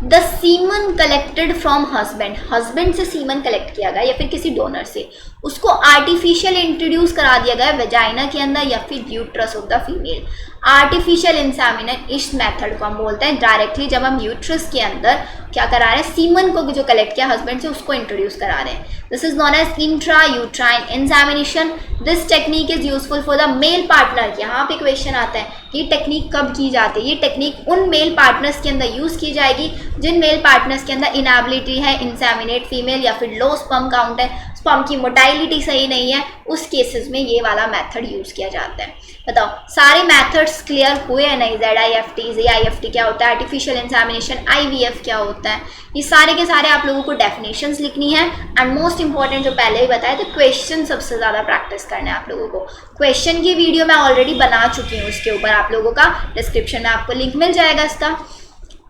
the semen collected from husband से सीमन कलेक्ट किया गया या फिर किसी डोनर से, उसको आर्टिफिशियल इंट्रोड्यूस करा दिया गया वेजाइना के अंदर या फिर uterus of the female. Artificial insemination, इस मेथड को हम बोलते हैं डायरेक्टली जब हम यूट्रस के अंदर क्या करा रहे हैं, सीमन को जो कलेक्ट किया हस्बैंड से उसको इंट्रोड्यूस करा रहे हैं। This is known as intrauterine insemination. This technique is useful for the male partner. यहाँ पे क्वेश्चन आता है ये टेक्निक कब की जाती है, ये टेक्निक उन मेल पार्टनर्स के अंदर यूज की जाएगी जिन मेल पार्टनर्स के अंदर इनएबिलिटी है इंसेमिनेट फीमेल या फिर लो स्पर्म काउंट है, स्पर्म की मोटाइलिटी सही नहीं है, उस केसेस में ये वाला मेथड यूज किया जाता है। बताओ सारे मेथड्स क्लियर हुए हैं नहीं? ZIFT, ZIFT क्या होता है, आर्टिफिशियल इंसेमिनेशन, IVF क्या होता है, ये सारे के सारे आप लोगों को डेफिनेशंस लिखनी है। एंड मोस्ट इंपॉर्टेंट जो पहले ही बताया तो क्वेश्चन सबसे ज़्यादा प्रैक्टिस करना है आप लोगों को। क्वेश्चन की वीडियो मैं ऑलरेडी बना चुकी हूँ, उसके ऊपर आप लोगों का डिस्क्रिप्शन में आपको लिंक मिल जाएगा इसका।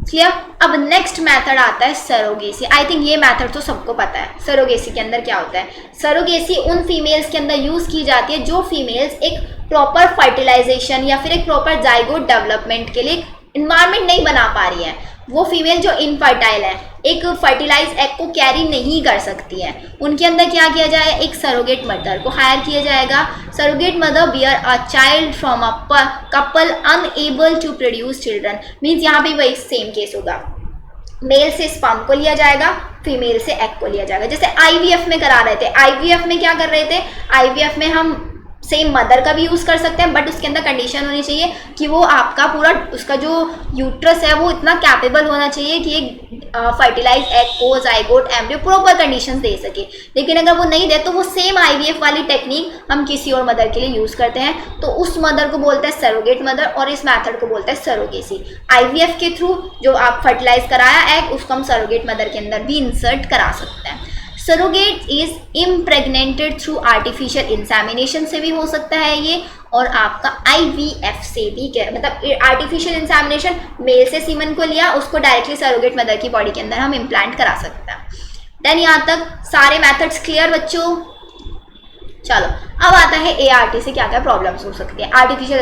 क्लियर। अब नेक्स्ट मेथड आता है सरोगेसी। आई थिंक ये मेथड तो सबको पता है। सरोगेसी के अंदर क्या होता है, सरोगेसी उन फीमेल्स के अंदर यूज़ की जाती है जो फीमेल्स एक प्रॉपर फर्टिलाइजेशन या फिर एक प्रॉपर जाइगोट डेवलपमेंट के लिए इन्वायरमेंट नहीं बना पा रही है। वो फीमेल जो इनफर्टाइल है, एक फर्टिलाइज एग को कैरी नहीं कर सकती है, उनके अंदर क्या किया जाए, एक सरोगेट मदर को हायर किया जाएगा। Surrogate mother bear a child from a couple unable to produce children. Means यहाँ पे वही सेम केस होगा, मेल से स्पर्म को लिया जाएगा, फीमेल से एग को लिया जाएगा। जैसे IVF में करा रहे थे, IVF में क्या कर रहे थे, IVF में हम सेम मदर का भी यूज़ कर सकते हैं, बट उसके अंदर कंडीशन होनी चाहिए कि वो आपका पूरा उसका जो यूट्रस है वो इतना कैपेबल होना चाहिए कि एक फर्टिलाइज एग को जाइगोट एम्ब्रियो प्रॉपर कंडीशंस दे सके। लेकिन अगर वो नहीं दे तो वो सेम IVF वाली टेक्निक हम किसी और मदर के लिए यूज़ करते हैं, तो उस मदर को बोलते हैं सरोगेट मदर और इस मैथड को बोलते हैं सरोगेसी। IVF के थ्रू जो आप फर्टिलाइज कराया एग उसको हम सरोगेट मदर के अंदर भी इंसर्ट करा सकते हैं। Surrogate is impregnated through artificial insemination से भी हो सकता है ये, और आपका IVF से भी, मतलब आर्टिफिशियल इंसेमिनेशन मेल से सीमन को लिया, उसको डायरेक्टली सरोगेट मदर की बॉडी के अंदर हम इम्प्लांट करा सकते हैं। देन यहाँ तक सारे मेथड्स क्लियर बच्चों? चलो अब आता है ART से क्या क्या प्रॉब्लम्स हो सकती है। आर्टिफिशियल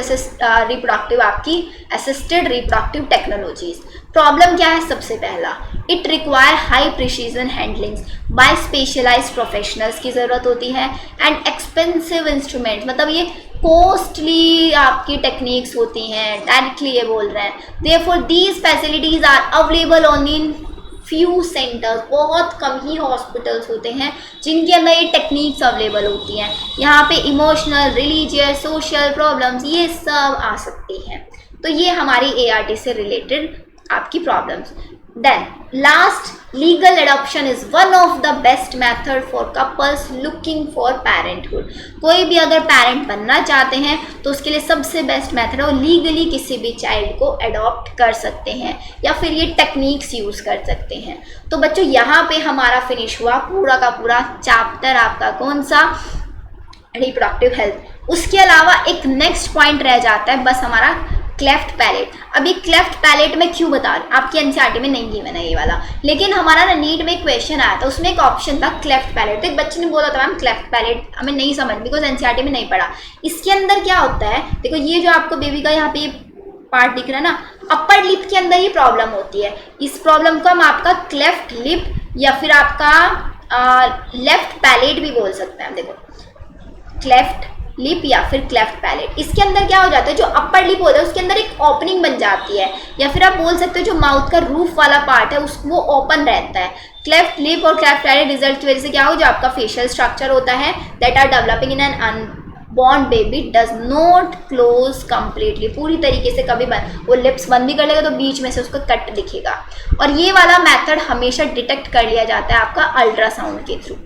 रिप्रोडक्टिव आपकी असिस्टेड रिप्रोडक्टिव टेक्नोलॉजीज। प्रॉब्लम क्या है? सबसे पहला, it require high precision handlings by specialised professionals की ज़रूरत होती है, एंड एक्सपेंसिव इंस्ट्रूमेंट, मतलब ये कॉस्टली आपकी टेक्निक्स होती हैं, डायरेक्टली ये बोल रहे हैं। Therefore these facilities are available only in few centres. बहुत कम ही हॉस्पिटल्स होते हैं जिनके अंदर ये टेक्निक्स अवेलेबल होती हैं। यहाँ पे इमोशनल, रिलीजियस, सोशल प्रॉब्लम्स ये सब आ सकती हैं। तो ये हमारी ART से रिलेटेड आपकी प्रॉब्लम्स। Then last, legal adoption is one of the best method for couples looking for parenthood. कोई भी अगर पेरेंट बनना चाहते हैं तो उसके लिए सबसे बेस्ट मेथड है वो लीगली किसी भी चाइल्ड को अडॉप्ट कर सकते हैं या फिर ये टेक्निक्स यूज़ कर सकते हैं। तो बच्चों यहाँ पे हमारा फिनिश हुआ पूरा का पूरा चैप्टर आपका कौन सा, रिप्रोडक्टिव हेल्थ। उसके अलावा एक नेक्स्ट पॉइंट रह जाता है बस हमारा क्लेफ्ट पैलेट। अभी क्लेफ्ट पैलेट में क्यों बता रही, आपकी एनसीईआरटी में नहीं गिवन है ये वाला, लेकिन हमारा ना नीट में एक क्वेश्चन आया था, उसमें एक ऑप्शन था क्लेफ्ट पैलेट। तो एक बच्चे ने बोला था मैम क्लेफ्ट पैलेट हमें नहीं समझ, बिकॉज एनसीईआरटी में नहीं पढ़ा। इसके अंदर क्या होता है, देखो ये जो आपको बेबी का यहाँ पे पार्ट दिख रहा है ना, अपर लिप के अंदर ये प्रॉब्लम होती है। इस प्रॉब्लम को हम आपका क्लेफ्ट लिप या फिर आपका लेफ्ट पैलेट भी बोल सकते हैं। देखो क्लेफ्ट लिप या फिर क्लेफ्ट पैलेट, इसके अंदर क्या हो जाता है, जो अपर लिप होता है उसके अंदर एक ओपनिंग बन जाती है, या फिर आप बोल सकते हो जो माउथ का रूफ वाला पार्ट है उस वो ओपन रहता है। क्लेफ्ट लिप और क्लेफ्ट पैलेट रिजल्ट की वजह से क्या हो, जो आपका फेशियल स्ट्रक्चर होता है that are developing in an unborn baby does not close completely, पूरी तरीके से कभी वो लिप्स बंद भी कर लेगा तो बीच में से उसको कट दिखेगा। और ये वाला मेथड हमेशा डिटेक्ट कर लिया जाता है आपका अल्ट्रासाउंड के थ्रू।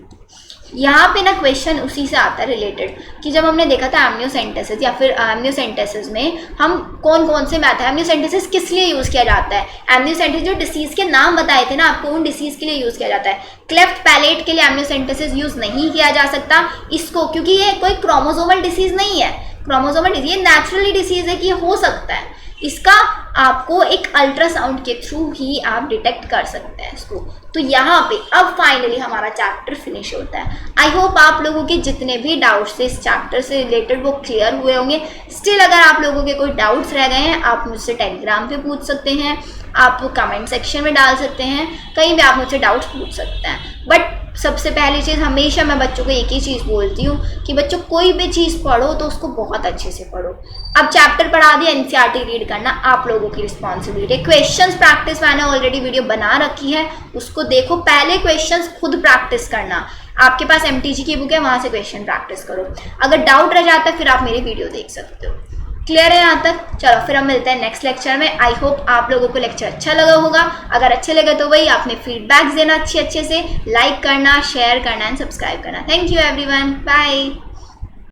यहाँ पे ना क्वेश्चन उसी से आता है रिलेटेड, कि जब हमने देखा था एमनियोसेंटेसिस या फिर एमनियोसेंटेसिस में हम कौन कौन से मैथ है, एमनियोसेंटेसिस किस लिए यूज़ किया जाता है, एमनियोसेंटेसिस जो डिसीज़ के नाम बताए थे ना आपको उन डिसीज़ के लिए यूज़ किया जाता है। क्लेफ्ट पैलेट के लिए एमनियोसेंटेसिस यूज़ नहीं किया जा सकता इसको, क्योंकि ये कोई क्रोमोसोमल डिसीज़ नहीं है। क्रोमोसोमल डिजीज ये नेचुरली डिसीज़ है कि ये हो सकता है, इसका आपको एक अल्ट्रासाउंड के थ्रू ही आप डिटेक्ट कर सकते हैं इसको। तो यहाँ पे अब फाइनली हमारा चैप्टर फिनिश होता है। आई होप आप लोगों के जितने भी डाउट्स थे इस चैप्टर से रिलेटेड वो क्लियर हुए होंगे। स्टिल अगर आप लोगों के कोई डाउट्स रह गए हैं आप मुझसे टेलीग्राम पे पूछ सकते हैं, आप कमेंट सेक्शन में डाल सकते हैं, कहीं भी आप मुझसे डाउट्स पूछ सकते हैं। बट सबसे पहली चीज़ हमेशा मैं बच्चों को एक ही चीज़ बोलती हूँ कि बच्चों कोई भी चीज़ पढ़ो तो उसको बहुत अच्छे से पढ़ो। अब चैप्टर पढ़ा दिया, एनसीईआरटी रीड करना आप लोगों की रिस्पॉन्सिबिलिटी है। क्वेश्चंस प्रैक्टिस मैंने ऑलरेडी वीडियो बना रखी है, उसको देखो, पहले क्वेश्चंस खुद प्रैक्टिस करना। आपके पास एमटीजी की बुक है, वहाँ से क्वेश्चन प्रैक्टिस करो। अगर डाउट रह जाता है फिर आप मेरी वीडियो देख सकते हो। क्लियर है यहाँ तक? चलो फिर हम मिलते हैं नेक्स्ट लेक्चर में। आई होप आप लोगों को लेक्चर अच्छा लगा होगा। अगर अच्छे लगे तो वही आपने फीडबैक्स देना अच्छे से, लाइक करना, शेयर करना एंड सब्सक्राइब करना। Thank you everyone, bye.